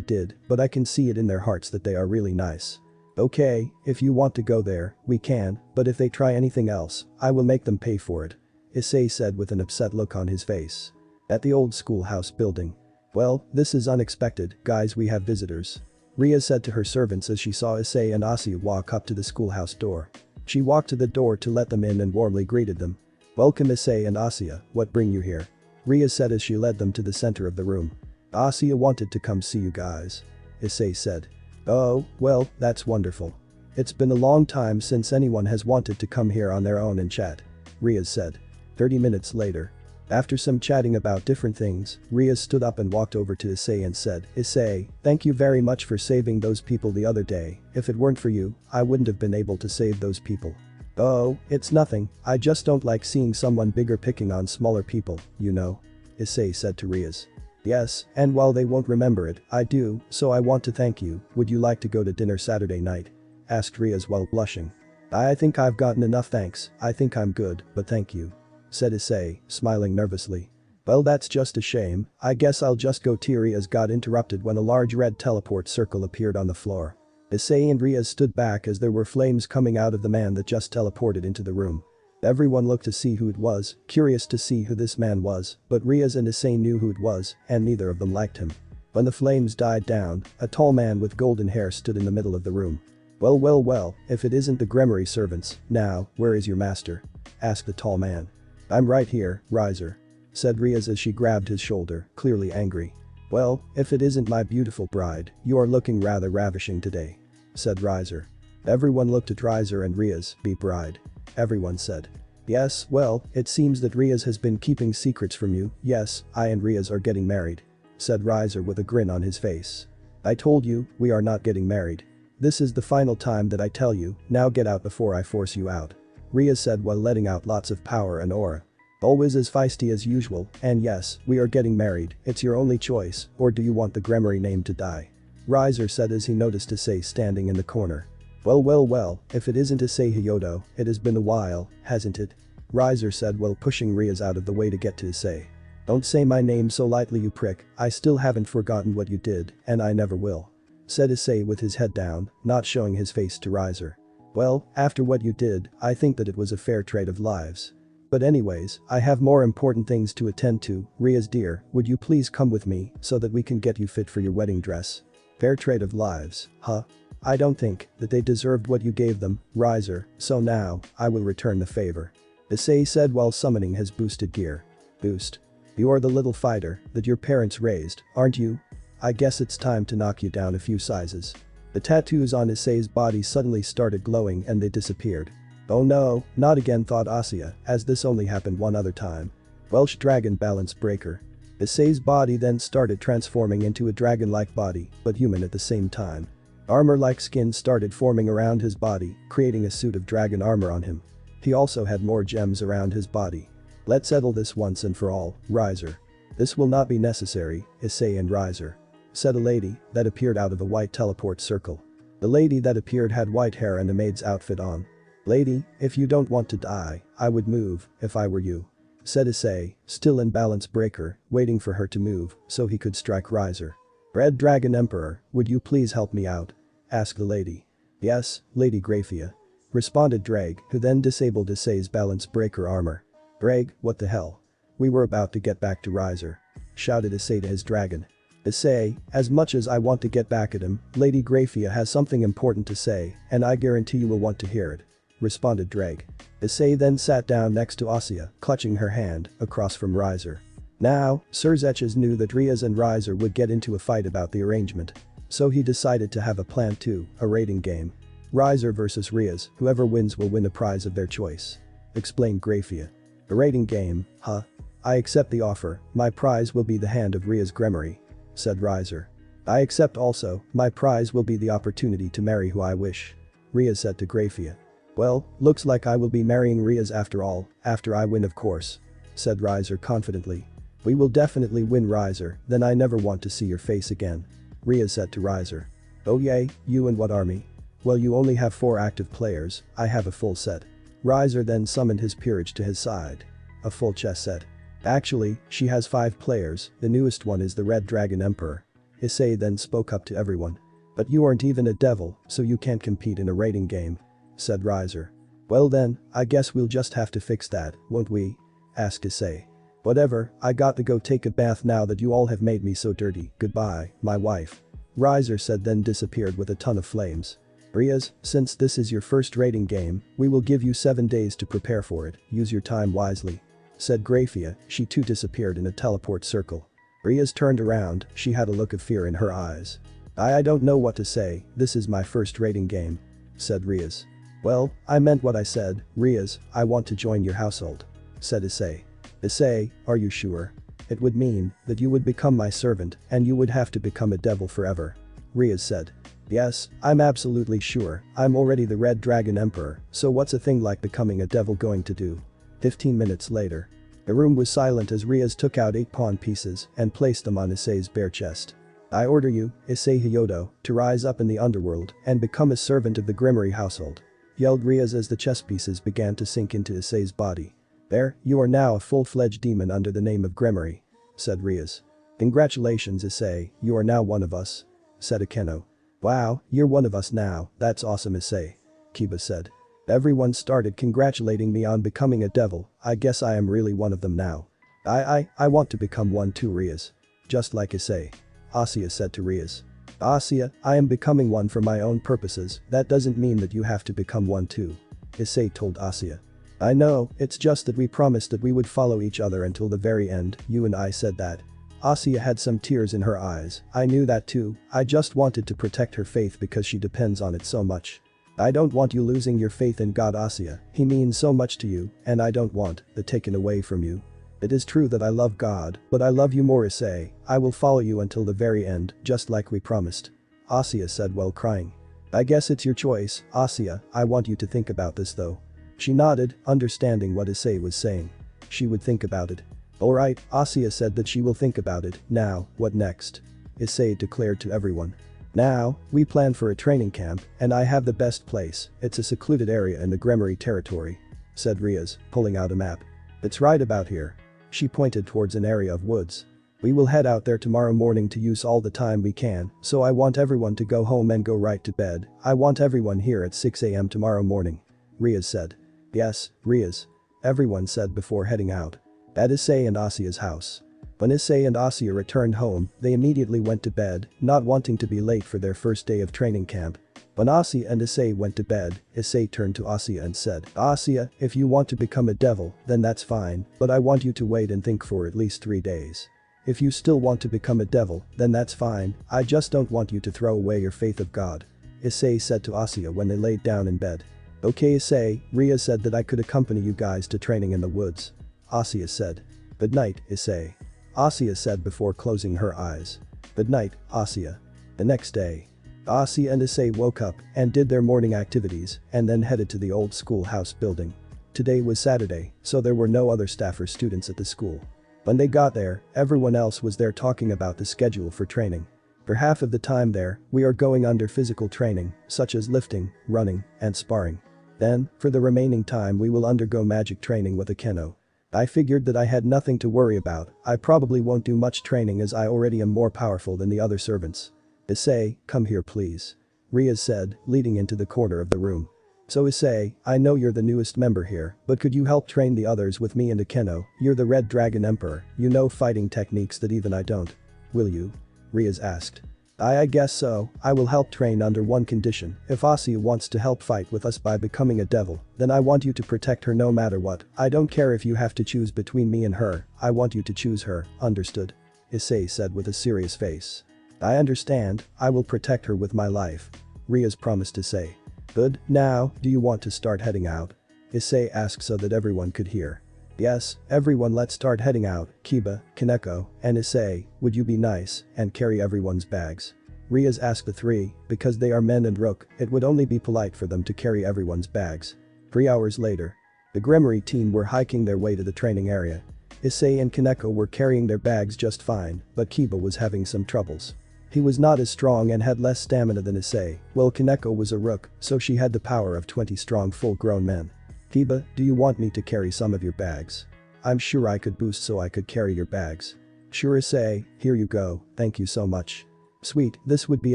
did, but I can see it in their hearts that they are really nice. Okay, if you want to go there, we can, but if they try anything else, I will make them pay for it. Issei said with an upset look on his face. At the old schoolhouse building. Well, this is unexpected, guys we have visitors. Ria said to her servants as she saw Issei and Asya walk up to the schoolhouse door. She walked to the door to let them in and warmly greeted them. Welcome Issei and Asya, what bring you here? Ria said as she led them to the center of the room. Asya wanted to come see you guys. Issei said. Oh, well, that's wonderful. It's been a long time since anyone has wanted to come here on their own and chat. Riaz said. 30 minutes later. After some chatting about different things, Riaz stood up and walked over to Issei and said, Issei, thank you very much for saving those people the other day, if it weren't for you, I wouldn't have been able to save those people. Oh, it's nothing, I just don't like seeing someone bigger picking on smaller people, you know. Issei said to Riaz. Yes, and while they won't remember it, I do, so I want to thank you, would you like to go to dinner Saturday night? Asked Riaz while blushing. I think I've gotten enough thanks, I think I'm good, but thank you. Said Issei, smiling nervously. Well that's just a shame, I guess I'll just go. Riaz got interrupted when a large red teleport circle appeared on the floor. Issei and Riaz stood back as there were flames coming out of the man that just teleported into the room. Everyone looked to see who it was, curious to see who this man was, but Riaz and Issei knew who it was, and neither of them liked him. When the flames died down, a tall man with golden hair stood in the middle of the room. Well, if it isn't the Gremory servants, now, where is your master? Asked the tall man. I'm right here, Riser. Said Riaz as she grabbed his shoulder, clearly angry. Well, if it isn't my beautiful bride, you are looking rather ravishing today. Said Riser. Everyone looked at Riser and Riaz, be bride. Everyone said. Yes, well, it seems that Riaz has been keeping secrets from you, yes, I and Riaz are getting married. Said Riser with a grin on his face. I told you, we are not getting married. This is the final time that I tell you, now get out before I force you out. Riaz said while letting out lots of power and aura. Always as feisty as usual, and yes, we are getting married, it's your only choice, or do you want the Gremory name to die? Riser said as he noticed Issei standing in the corner. Well, if it isn't Issei Hyoudou, it has been a while, hasn't it? Riser said while pushing Riaz out of the way to get to Issei. Don't say my name so lightly you prick, I still haven't forgotten what you did, and I never will. Said Issei with his head down, not showing his face to Riser. Well, after what you did, I think that it was a fair trade of lives. But anyways, I have more important things to attend to, Riaz dear, would you please come with me, so that we can get you fit for your wedding dress? Fair trade of lives, huh? I don't think that they deserved what you gave them, Riser, so now, I will return the favor. Issei said while summoning his boosted gear. Boost. You're the little fighter that your parents raised, aren't you? I guess it's time to knock you down a few sizes. The tattoos on Issei's body suddenly started glowing and they disappeared. Oh no, not again thought Asya, as this only happened one other time. Welsh Dragon Balance Breaker. Issei's body then started transforming into a dragon-like body, but human at the same time. Armor-like skin started forming around his body, creating a suit of dragon armor on him. He also had more gems around his body. Let's settle this once and for all, Riser. This will not be necessary, Issei and Riser. Said a lady that appeared out of the white teleport circle. The lady that appeared had white hair and a maid's outfit on. Lady, if you don't want to die, I would move, if I were you. Said Issei, still in balance breaker, waiting for her to move, so he could strike Riser. Red Dragon Emperor, would you please help me out? asked the lady. Yes, Lady Graphia. Responded Drag, who then disabled Issei's balance breaker armor. Drag, what the hell? We were about to get back to Riser. Shouted Issei to his dragon. Issei, as much as I want to get back at him, Lady Graphia has something important to say, and I guarantee you will want to hear it. Responded Drag. Issei then sat down next to Asya, clutching her hand, across from Riser. Now, Sir Zetches knew that Riaz and Riser would get into a fight about the arrangement. So he decided to have a plan too, a rating game. Riser versus Riaz, whoever wins will win a prize of their choice. Explained Graphia. A rating game, huh? I accept the offer, my prize will be the hand of Riaz Gremory. Said Riser. I accept also, my prize will be the opportunity to marry who I wish. Riaz said to Graphia. Well, looks like I will be marrying Riaz after all, after I win of course. Said Riser confidently. We will definitely win Riser, then I never want to see your face again. Riaz said to Riser. Oh yay, you and what army? Well you only have 4 active players, I have a full set. Riser then summoned his peerage to his side. A full chess set. Actually, she has 5 players, the newest one is the Red Dragon Emperor. Issei then spoke up to everyone. But you aren't even a devil, so you can't compete in a rating game. Said Riser. Well then, I guess we'll just have to fix that, won't we? Asked Issei. Whatever, I got to go take a bath now that you all have made me so dirty, goodbye, my wife. Riser said then disappeared with a ton of flames. Riaz, since this is your first rating game, we will give you 7 days to prepare for it, use your time wisely. Said Graphia, she too disappeared in a teleport circle. Riaz turned around, she had a look of fear in her eyes. I don't know what to say, this is my first rating game. Said Riaz. Well, I meant what I said, Riaz, I want to join your household. Said Issei. Issei, are you sure? It would mean that you would become my servant and you would have to become a devil forever. Riaz said. Yes, I'm absolutely sure, I'm already the Red Dragon Emperor, so what's a thing like becoming a devil going to do? 15 minutes later. The room was silent as Riaz took out 8 pawn pieces and placed them on Issei's bare chest. I order you, Issei Hyoudou, to rise up in the underworld and become a servant of the Gremory household. Yelled Riaz as the chess pieces began to sink into Issei's body. There, you are now a full-fledged demon under the name of Gremory. Said Riaz. Congratulations Issei, you are now one of us. Said Akeno. Wow, you're one of us now, that's awesome Issei. Kiba said. Everyone started congratulating me on becoming a devil, I guess I am really one of them now. I want to become one too Riaz. Just like Issei. Asya said to Riaz. Asya, I am becoming one for my own purposes, that doesn't mean that you have to become one too. Issei told Asya. I know, it's just that we promised that we would follow each other until the very end, you and I said that. Asya had some tears in her eyes, I knew that too, I just wanted to protect her faith because she depends on it so much. I don't want you losing your faith in God Asya, he means so much to you, and I don't want that taken away from you. It is true that I love God, but I love you more Issei, I will follow you until the very end, just like we promised. Asya said while crying. I guess it's your choice, Asya, I want you to think about this though. She nodded, understanding what Issei was saying. She would think about it. Alright, Asya said that she will think about it, now, what next? Issei declared to everyone. Now, we plan for a training camp, and I have the best place, it's a secluded area in the Gremory territory. Said Riaz, pulling out a map. It's right about here. She pointed towards an area of woods. We will head out there tomorrow morning to use all the time we can, so I want everyone to go home and go right to bed, I want everyone here at 6 AM tomorrow morning. Riaz said. Yes, Riaz. Everyone said before heading out. At Issei and Asya's house. When Issei and Asya returned home, they immediately went to bed, not wanting to be late for their first day of training camp. When Asya and Issei went to bed, Issei turned to Asya and said, Asya, if you want to become a devil, then that's fine, but I want you to wait and think for at least 3 days. If you still want to become a devil, then that's fine, I just don't want you to throw away your faith of God. Issei said to Asya when they laid down in bed. Okay Issei, Riaz said that I could accompany you guys to training in the woods. Asya said. Good night, Issei. Asya said before closing her eyes. Good night, Asya. The next day. Asya and Issei woke up and did their morning activities and then headed to the old schoolhouse building. Today was Saturday, so there were no other staff or students at the school. When they got there, everyone else was there talking about the schedule for training. For half of the time there, we are going under physical training, such as lifting, running, and sparring. Then, for the remaining time we will undergo magic training with Akeno. I figured that I had nothing to worry about, I probably won't do much training as I already am more powerful than the other servants. Issei, come here please. Ria said, leading into the corner of the room. So Issei, I know you're the newest member here, but could you help train the others with me and Akeno? You're the Red Dragon Emperor, you know fighting techniques that even I don't. Will you? Rias asked. I guess so, I will help train under one condition. If Asuya wants to help fight with us by becoming a devil, then I want you to protect her no matter what. I don't care if you have to choose between me and her, I want you to choose her, understood? Issei said with a serious face. I understand, I will protect her with my life. Rias promised Issei. Good, now, do you want to start heading out? Issei asked so that everyone could hear. Yes, everyone, let's start heading out. Kiba, Kaneko, and Issei, would you be nice and carry everyone's bags? Rias asked the three, because they are men and Rook, it would only be polite for them to carry everyone's bags. 3 hours later. The Gremory team were hiking their way to the training area. Issei and Kaneko were carrying their bags just fine, but Kiba was having some troubles. He was not as strong and had less stamina than Issei, while Kaneko was a Rook, so she had the power of 20 strong full-grown men. Kiba, do you want me to carry some of your bags? I'm sure I could boost so I could carry your bags. Sure Issei, here you go, thank you so much. Sweet, this would be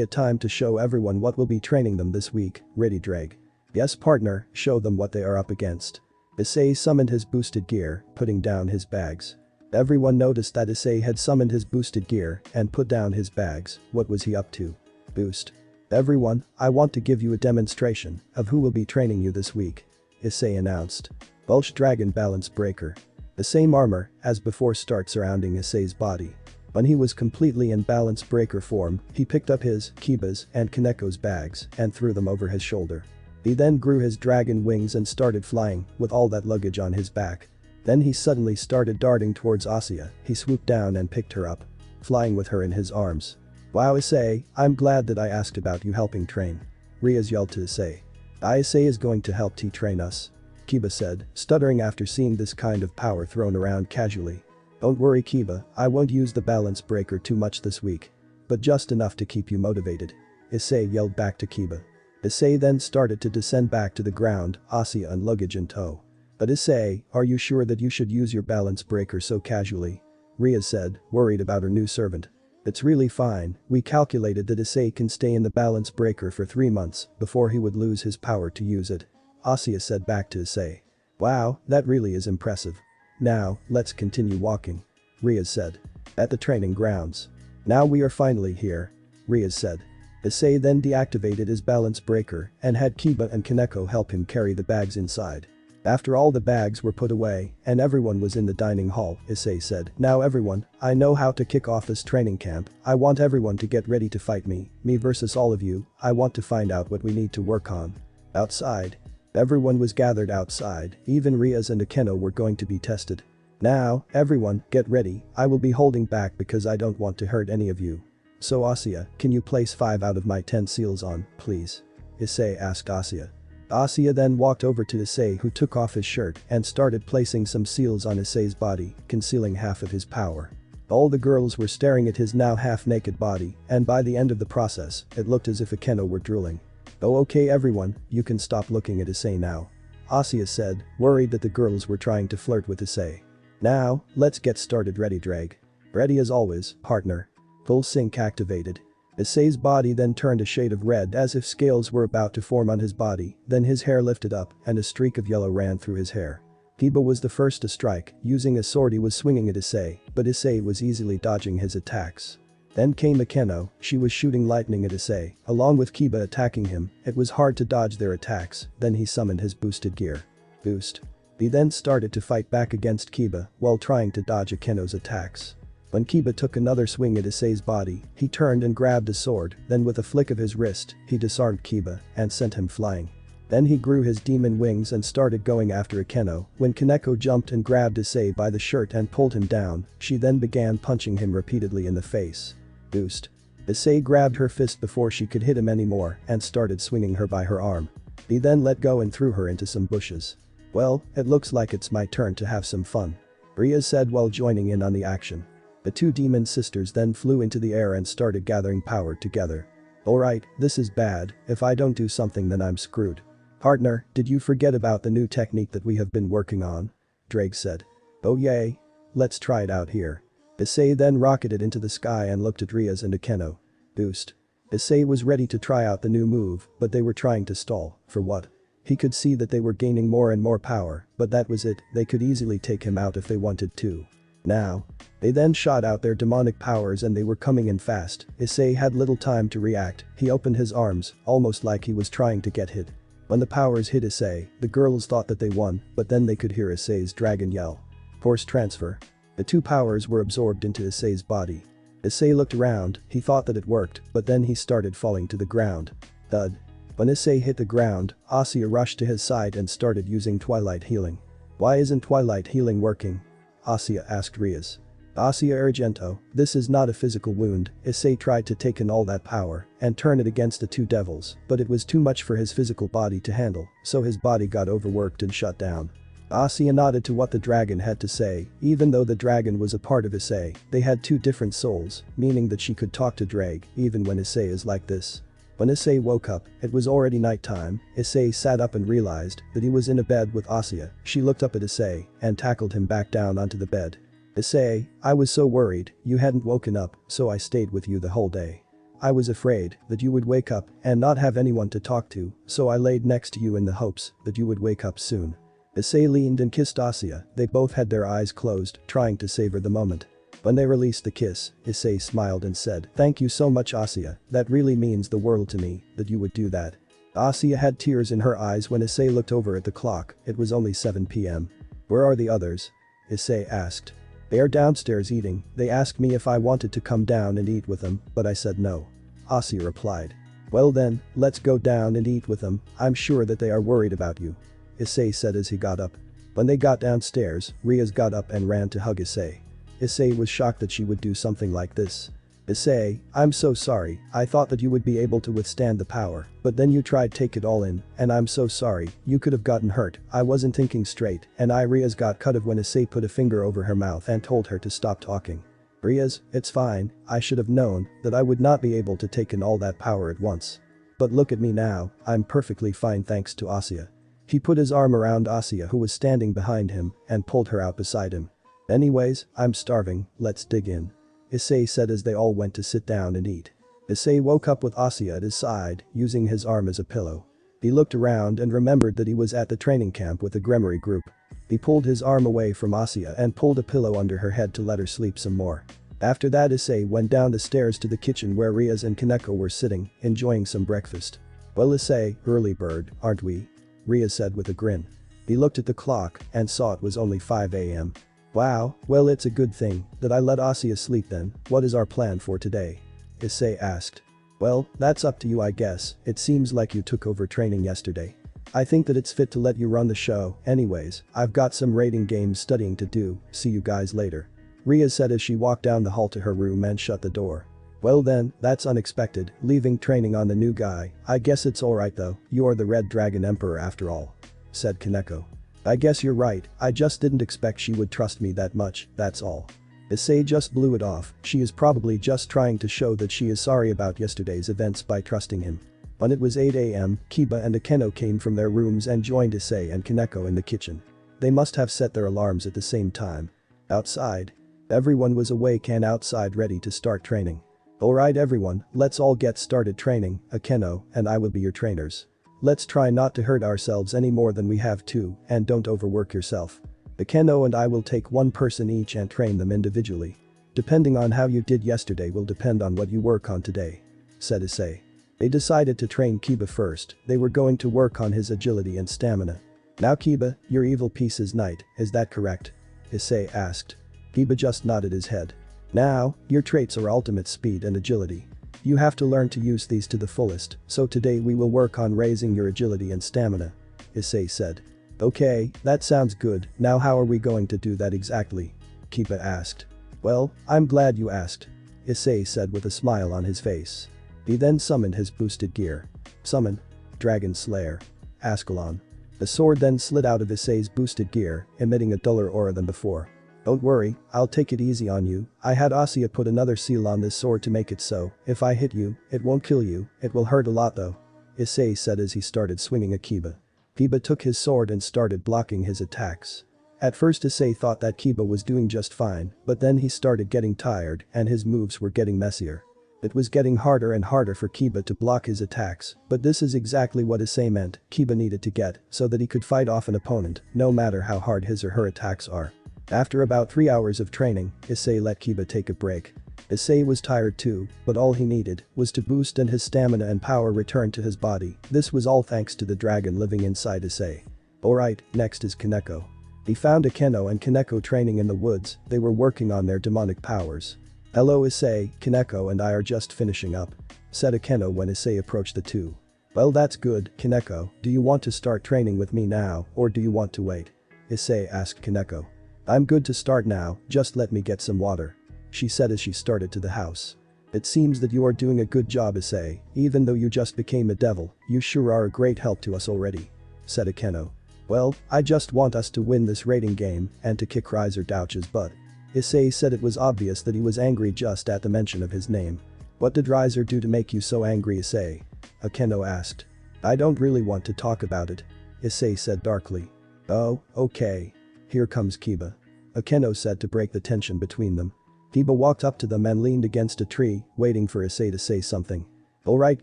a time to show everyone what will be training them this week, ready Drag. Yes partner, show them what they are up against. Issei summoned his boosted gear, putting down his bags. Everyone noticed that Issei had summoned his boosted gear and put down his bags. What was he up to? Boost. Everyone, I want to give you a demonstration of who will be training you this week. Issei announced. Bulge Dragon Balance Breaker. The same armor as before start surrounding Issei's body. When he was completely in Balance Breaker form, he picked up his, Kiba's, and Kaneko's bags and threw them over his shoulder. He then grew his dragon wings and started flying with all that luggage on his back. Then he suddenly started darting towards Asuya. He swooped down and picked her up, flying with her in his arms. Wow Issei, I'm glad that I asked about you helping train. Rias yelled to Issei. Issei is going to help train us. Kiba said, stuttering after seeing this kind of power thrown around casually. Don't worry Kiba, I won't use the balance breaker too much this week. But just enough to keep you motivated. Issei yelled back to Kiba. Issei then started to descend back to the ground, Asuya and luggage in tow. But Issei, are you sure that you should use your balance breaker so casually? Rias said, worried about her new servant. It's really fine, we calculated that Issei can stay in the balance breaker for 3 months before he would lose his power to use it. Asuya said back to Issei. Wow, that really is impressive. Now, let's continue walking. Rias said. At the training grounds. Now we are finally here. Rias said. Issei then deactivated his balance breaker and had Kiba and Kaneko help him carry the bags inside. After all the bags were put away and everyone was in the dining hall, Issei said, now everyone, I know how to kick off this training camp. I want everyone to get ready to fight me versus all of you. I want to find out what we need to work on. Outside. Everyone was gathered outside, even Rias and Akeno were going to be tested. Now, everyone, get ready, I will be holding back because I don't want to hurt any of you. So Asuya, can you place 5 out of my 10 seals on, please? Issei asked Asuya. Asuya then walked over to Issei who took off his shirt and started placing some seals on Issei's body, concealing half of his power. All the girls were staring at his now half-naked body, and by the end of the process, it looked as if Akeno were drooling. Oh okay everyone, you can stop looking at Issei now. Asuya said, worried that the girls were trying to flirt with Issei. Now, let's get started ready Drag. Ready as always, partner. Full sync activated. Issei's body then turned a shade of red as if scales were about to form on his body, then his hair lifted up and a streak of yellow ran through his hair. Kiba was the first to strike, using a sword he was swinging at Issei, but Issei was easily dodging his attacks. Then came Akeno, she was shooting lightning at Issei, along with Kiba attacking him, it was hard to dodge their attacks, then he summoned his boosted gear. Boost. He then started to fight back against Kiba while trying to dodge Akeno's attacks. When Kiba took another swing at Issei's body, he turned and grabbed a sword, then with a flick of his wrist, he disarmed Kiba and sent him flying. Then he grew his demon wings and started going after Akeno. When Kaneko jumped and grabbed Issei by the shirt and pulled him down, she then began punching him repeatedly in the face. Boost. Issei grabbed her fist before she could hit him anymore and started swinging her by her arm. He then let go and threw her into some bushes. Well, it looks like it's my turn to have some fun. Ria said while joining in on the action. The 2 demon sisters then flew into the air and started gathering power together. Alright, this is bad, if I don't do something then I'm screwed. Partner, did you forget about the new technique that we have been working on? Drake said. Oh yay. Let's try it out here. Issei then rocketed into the sky and looked at Rias and Akeno. Boost. Issei was ready to try out the new move, but they were trying to stall. For what? He could see that they were gaining more and more power, but that was it, they could easily take him out if they wanted to. Now. They then shot out their demonic powers and they were coming in fast. Issei had little time to react, he opened his arms, almost like he was trying to get hit. When the powers hit Issei, the girls thought that they won, but then they could hear Issei's dragon yell. Force transfer. The two powers were absorbed into Issei's body. Issei looked around, he thought that it worked, but then he started falling to the ground. Thud. When Issei hit the ground, Asuya rushed to his side and started using Twilight Healing. Why isn't Twilight Healing working? Asuya asked Rias. Asuya Argento, this is not a physical wound, Issei tried to take in all that power and turn it against the two devils, but it was too much for his physical body to handle, so his body got overworked and shut down. Asuya nodded to what the dragon had to say, even though the dragon was a part of Issei, they had two different souls, meaning that she could talk to Drag even when Issei is like this. When Issei woke up, it was already nighttime. Issei sat up and realized that he was in a bed with Asuya. She looked up at Issei and tackled him back down onto the bed. Issei, I was so worried you hadn't woken up, so I stayed with you the whole day. I was afraid that you would wake up and not have anyone to talk to, so I laid next to you in the hopes that you would wake up soon. Issei leaned and kissed Asuya, they both had their eyes closed, trying to savor the moment. When they released the kiss, Issei smiled and said, "Thank you so much Asuya, that really means the world to me, that you would do that." Asuya had tears in her eyes when Issei looked over at the clock, it was only 7 p.m. "Where are the others?" Issei asked. "They are downstairs eating, they asked me if I wanted to come down and eat with them, but I said no." Asuya replied. "Well then, let's go down and eat with them, I'm sure that they are worried about you." Issei said as he got up. When they got downstairs, Rias got up and ran to hug Issei. Issei was shocked that she would do something like this. "Issei, I'm so sorry, I thought that you would be able to withstand the power, but then you tried take it all in, and I'm so sorry, you could have gotten hurt, I wasn't thinking straight," and Rias got cut off when Issei put a finger over her mouth and told her to stop talking. "Rias, it's fine, I should have known that I would not be able to take in all that power at once. But look at me now, I'm perfectly fine thanks to Asuya." He put his arm around Asuya who was standing behind him and pulled her out beside him. "Anyways, I'm starving, let's dig in," Issei said as they all went to sit down and eat. Issei woke up with Asuya at his side, using his arm as a pillow. He looked around and remembered that he was at the training camp with the Gremory group. He pulled his arm away from Asuya and pulled a pillow under her head to let her sleep some more. After that Issei went down the stairs to the kitchen where Rias and Kaneko were sitting, enjoying some breakfast. "Well Issei, early bird, aren't we?" Rias said with a grin. He looked at the clock and saw it was only 5 a.m. "Wow, well it's a good thing that I let Asuya sleep then, what is our plan for today?" Issei asked. "Well, that's up to you I guess, it seems like you took over training yesterday. I think that it's fit to let you run the show, anyways, I've got some rating game studying to do, see you guys later." Rias said as she walked down the hall to her room and shut the door. "Well then, that's unexpected, leaving training on the new guy, I guess it's alright though, you're the Red Dragon Emperor after all," said Kaneko. "I guess you're right, I just didn't expect she would trust me that much, that's all." Issei just blew it off, she is probably just trying to show that she is sorry about yesterday's events by trusting him. When it was 8 a.m., Kiba and Akeno came from their rooms and joined Issei and Kaneko in the kitchen. They must have set their alarms at the same time. Outside. Everyone was awake and outside ready to start training. "Alright everyone, let's all get started training, Akeno and I will be your trainers. Let's try not to hurt ourselves any more than we have to, and don't overwork yourself. Akeno and I will take one person each and train them individually. Depending on how you did yesterday will depend on what you work on today," said Issei. They decided to train Kiba first, they were going to work on his agility and stamina. "Now Kiba, your evil piece is Knight, is that correct?" Issei asked. Kiba just nodded his head. "Now, your traits are ultimate speed and agility. You have to learn to use these to the fullest, so today we will work on raising your agility and stamina," Issei said. "Okay, that sounds good, now how are we going to do that exactly?" Kiba asked. "Well, I'm glad you asked," Issei said with a smile on his face. He then summoned his boosted gear. "Summon. Dragon Slayer. Ascalon." The sword then slid out of Issei's boosted gear, emitting a duller aura than before. "Don't worry, I'll take it easy on you, I had Asuya put another seal on this sword to make it so, if I hit you, it won't kill you, it will hurt a lot though," Issei said as he started swinging at Kiba. Kiba took his sword and started blocking his attacks. At first Issei thought that Kiba was doing just fine, but then he started getting tired and his moves were getting messier. It was getting harder and harder for Kiba to block his attacks, but this is exactly what Issei meant Kiba needed to get so that he could fight off an opponent, no matter how hard his or her attacks are. After about 3 hours of training, Issei let Kiba take a break. Issei was tired too, but all he needed was to boost and his stamina and power returned to his body. This was all thanks to the dragon living inside Issei. Alright, next is Kaneko. He found Akeno and Kaneko training in the woods, they were working on their demonic powers. "Hello Issei, Kaneko and I are just finishing up," said Akeno when Issei approached the two. "Well that's good, Kaneko, do you want to start training with me now or do you want to wait?" Issei asked Kaneko. "I'm good to start now, just let me get some water," she said as she started to the house. "It seems that you are doing a good job Issei, even though you just became a devil, you sure are a great help to us already," said Akeno. "Well, I just want us to win this rating game and to kick Riser Douch's butt." Issei said it was obvious that he was angry just at the mention of his name. "What did Riser do to make you so angry Issei?" Akeno asked. "I don't really want to talk about it," Issei said darkly. "Oh, okay. Here comes Kiba," Akeno said to break the tension between them. Kiba walked up to them and leaned against a tree, waiting for Issei to say something. "Alright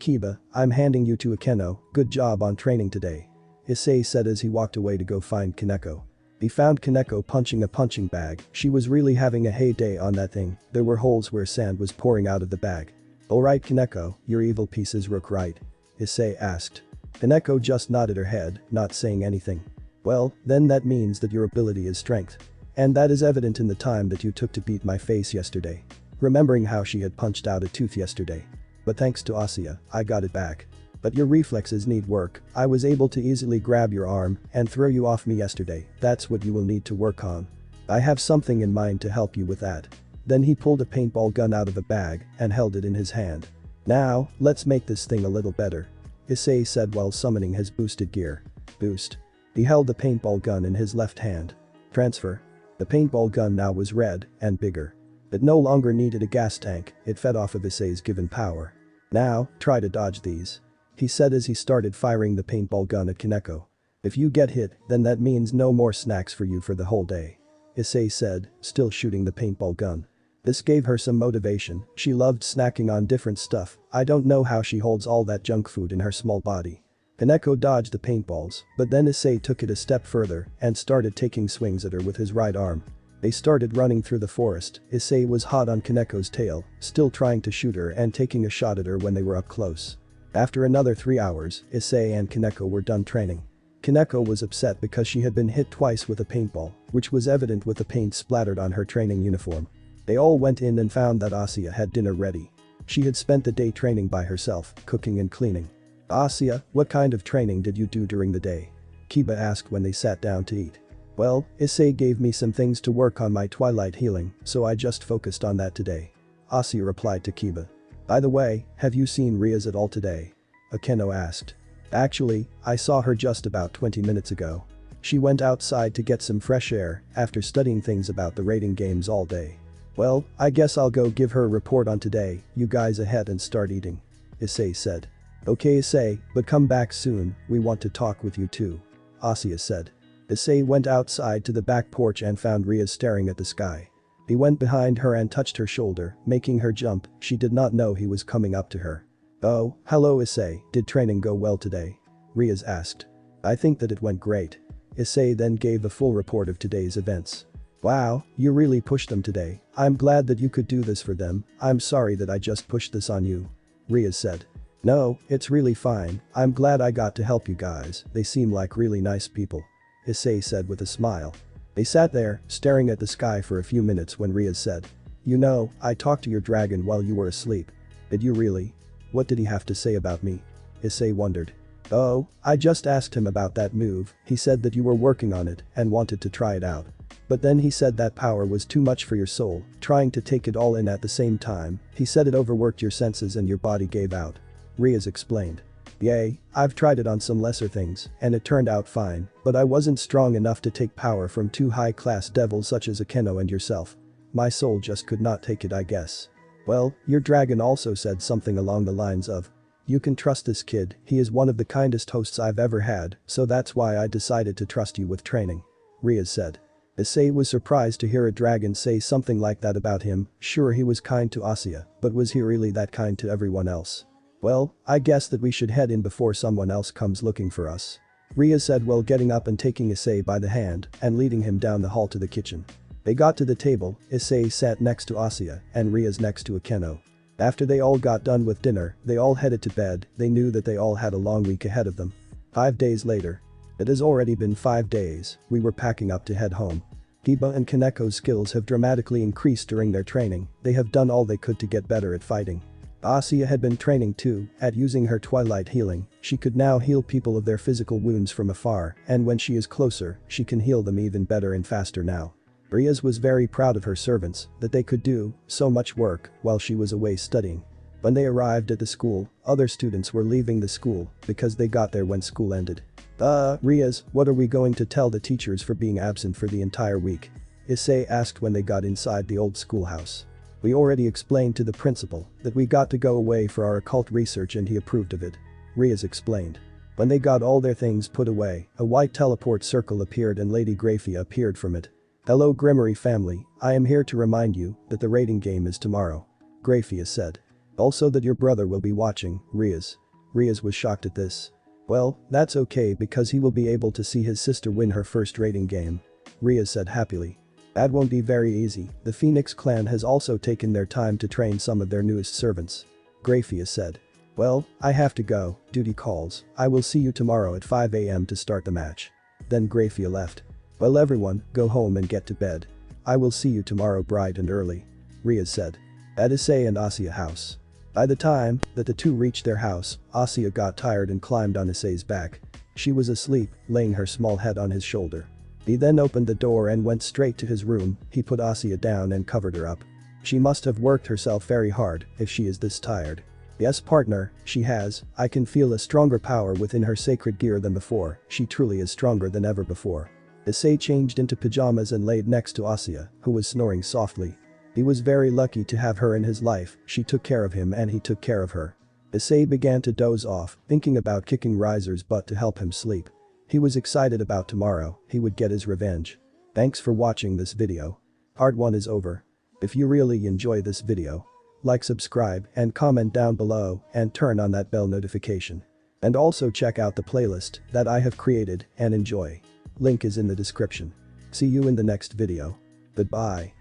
Kiba, I'm handing you to Akeno, good job on training today," Issei said as he walked away to go find Kaneko. He found Kaneko punching a punching bag, she was really having a heyday on that thing, there were holes where sand was pouring out of the bag. "Alright Kaneko, your evil pieces look right?" Issei asked. Kaneko just nodded her head, not saying anything. "Well, then that means that your ability is strength. And that is evident in the time that you took to beat my face yesterday." Remembering how she had punched out a tooth yesterday. "But thanks to Asuya, I got it back. But your reflexes need work, I was able to easily grab your arm and throw you off me yesterday, that's what you will need to work on. I have something in mind to help you with that." Then he pulled a paintball gun out of a bag and held it in his hand. "Now, let's make this thing a little better," Issei said while summoning his boosted gear. Boost. He held the paintball gun in his left hand. Transfer. The paintball gun now was red and bigger. It no longer needed a gas tank, it fed off of Issei's given power. "Now, try to dodge these," he said as he started firing the paintball gun at Kaneko. "If you get hit, then that means no more snacks for you for the whole day," Issei said, still shooting the paintball gun. This gave her some motivation, she loved snacking on different stuff, I don't know how she holds all that junk food in her small body. Kaneko dodged the paintballs, but then Issei took it a step further and started taking swings at her with his right arm. They started running through the forest, Issei was hot on Kaneko's tail, still trying to shoot her and taking a shot at her when they were up close. After another 3 hours, Issei and Kaneko were done training. Kaneko was upset because she had been hit twice with a paintball, which was evident with the paint splattered on her training uniform. They all went in and found that Asuya had dinner ready. She had spent the day training by herself, cooking and cleaning. "Asuya, what kind of training did you do during the day?" Kiba asked when they sat down to eat. "Well, Issei gave me some things to work on my twilight healing, so I just focused on that today," Asuya replied to Kiba. "By the way, have you seen Riaz at all today?" Akeno asked. "Actually, I saw her just about 20 minutes ago. She went outside to get some fresh air after studying things about the rating games all day." "Well, I guess I'll go give her a report on today, you guys ahead and start eating," Issei said. "Okay Issei, but come back soon, we want to talk with you too," Asuya said. Issei went outside to the back porch and found Riaz staring at the sky. He went behind her and touched her shoulder, making her jump, she did not know he was coming up to her. "Oh, hello Issei, did training go well today?" Riaz asked. "I think that it went great." Issei then gave a full report of today's events. "Wow, you really pushed them today, I'm glad that you could do this for them, I'm sorry that I just pushed this on you," Riaz said. "No, it's really fine, I'm glad I got to help you guys, they seem like really nice people," Issei said with a smile. They sat there, staring at the sky for a few minutes when Riaz said, "You know, I talked to your dragon while you were asleep." "Did you really? What did he have to say about me?" Issei wondered. "Oh, I just asked him about that move, he said that you were working on it and wanted to try it out. But then he said that power was too much for your soul, trying to take it all in at the same time, he said it overworked your senses and your body gave out," Riaz explained. "Yay, I've tried it on some lesser things, and it turned out fine, but I wasn't strong enough to take power from two high-class devils such as Akeno and yourself. My soul just could not take it I guess. Well, your dragon also said something along the lines of, 'You can trust this kid, he is one of the kindest hosts I've ever had, so that's why I decided to trust you with training,'" Riaz said. Issei was surprised to hear a dragon say something like that about him. Sure, he was kind to Asuya, but was he really that kind to everyone else? Well, I guess that we should head in before someone else comes looking for us. Ria said while getting up and taking Issei by the hand and leading him down the hall to the kitchen. They got to the table, Issei sat next to Asuya and Ria's next to Akeno. After they all got done with dinner, they all headed to bed. They knew that they all had a long week ahead of them. 5 days later. It has already been 5 days, we were packing up to head home. Hiba and Kaneko's skills have dramatically increased during their training, they have done all they could to get better at fighting. Asuya had been training too, at using her twilight healing, she could now heal people of their physical wounds from afar, and when she is closer, she can heal them even better and faster now. Riaz was very proud of her servants, that they could do so much work while she was away studying. When they arrived at the school, other students were leaving the school because they got there when school ended. Riaz, what are we going to tell the teachers for being absent for the entire week? Issei asked when they got inside the old schoolhouse. We already explained to the principal that we got to go away for our occult research and he approved of it. Riaz explained. When they got all their things put away, a white teleport circle appeared and Lady Graphia appeared from it. Hello Grimory family, I am here to remind you that the rating game is tomorrow. Graphia said. Also that your brother will be watching, Riaz. Riaz was shocked at this. Well, that's okay because he will be able to see his sister win her first rating game. Riaz said happily. That won't be very easy, the Phoenix clan has also taken their time to train some of their newest servants. Graphia said. Well, I have to go, duty calls, I will see you tomorrow at 5 AM to start the match. Then Graphia left. Well everyone, go home and get to bed. I will see you tomorrow bright and early. Riaz said. At Issei and Asuya house. By the time that the two reached their house, Asuya got tired and climbed on Issei's back. She was asleep, laying her small head on his shoulder. He then opened the door and went straight to his room, he put Asuya down and covered her up. She must have worked herself very hard if she is this tired. Yes partner, she has, I can feel a stronger power within her sacred gear than before, she truly is stronger than ever before. Issei changed into pajamas and laid next to Asuya, who was snoring softly. He was very lucky to have her in his life, she took care of him and he took care of her. Issei began to doze off, thinking about kicking Riser's butt to help him sleep. He was excited about tomorrow, he would get his revenge. Thanks for watching this video. Part 1 is over. If you really enjoy this video, like, subscribe and comment down below and turn on that bell notification. And also check out the playlist that I have created and enjoy. Link is in the description. See you in the next video. Goodbye.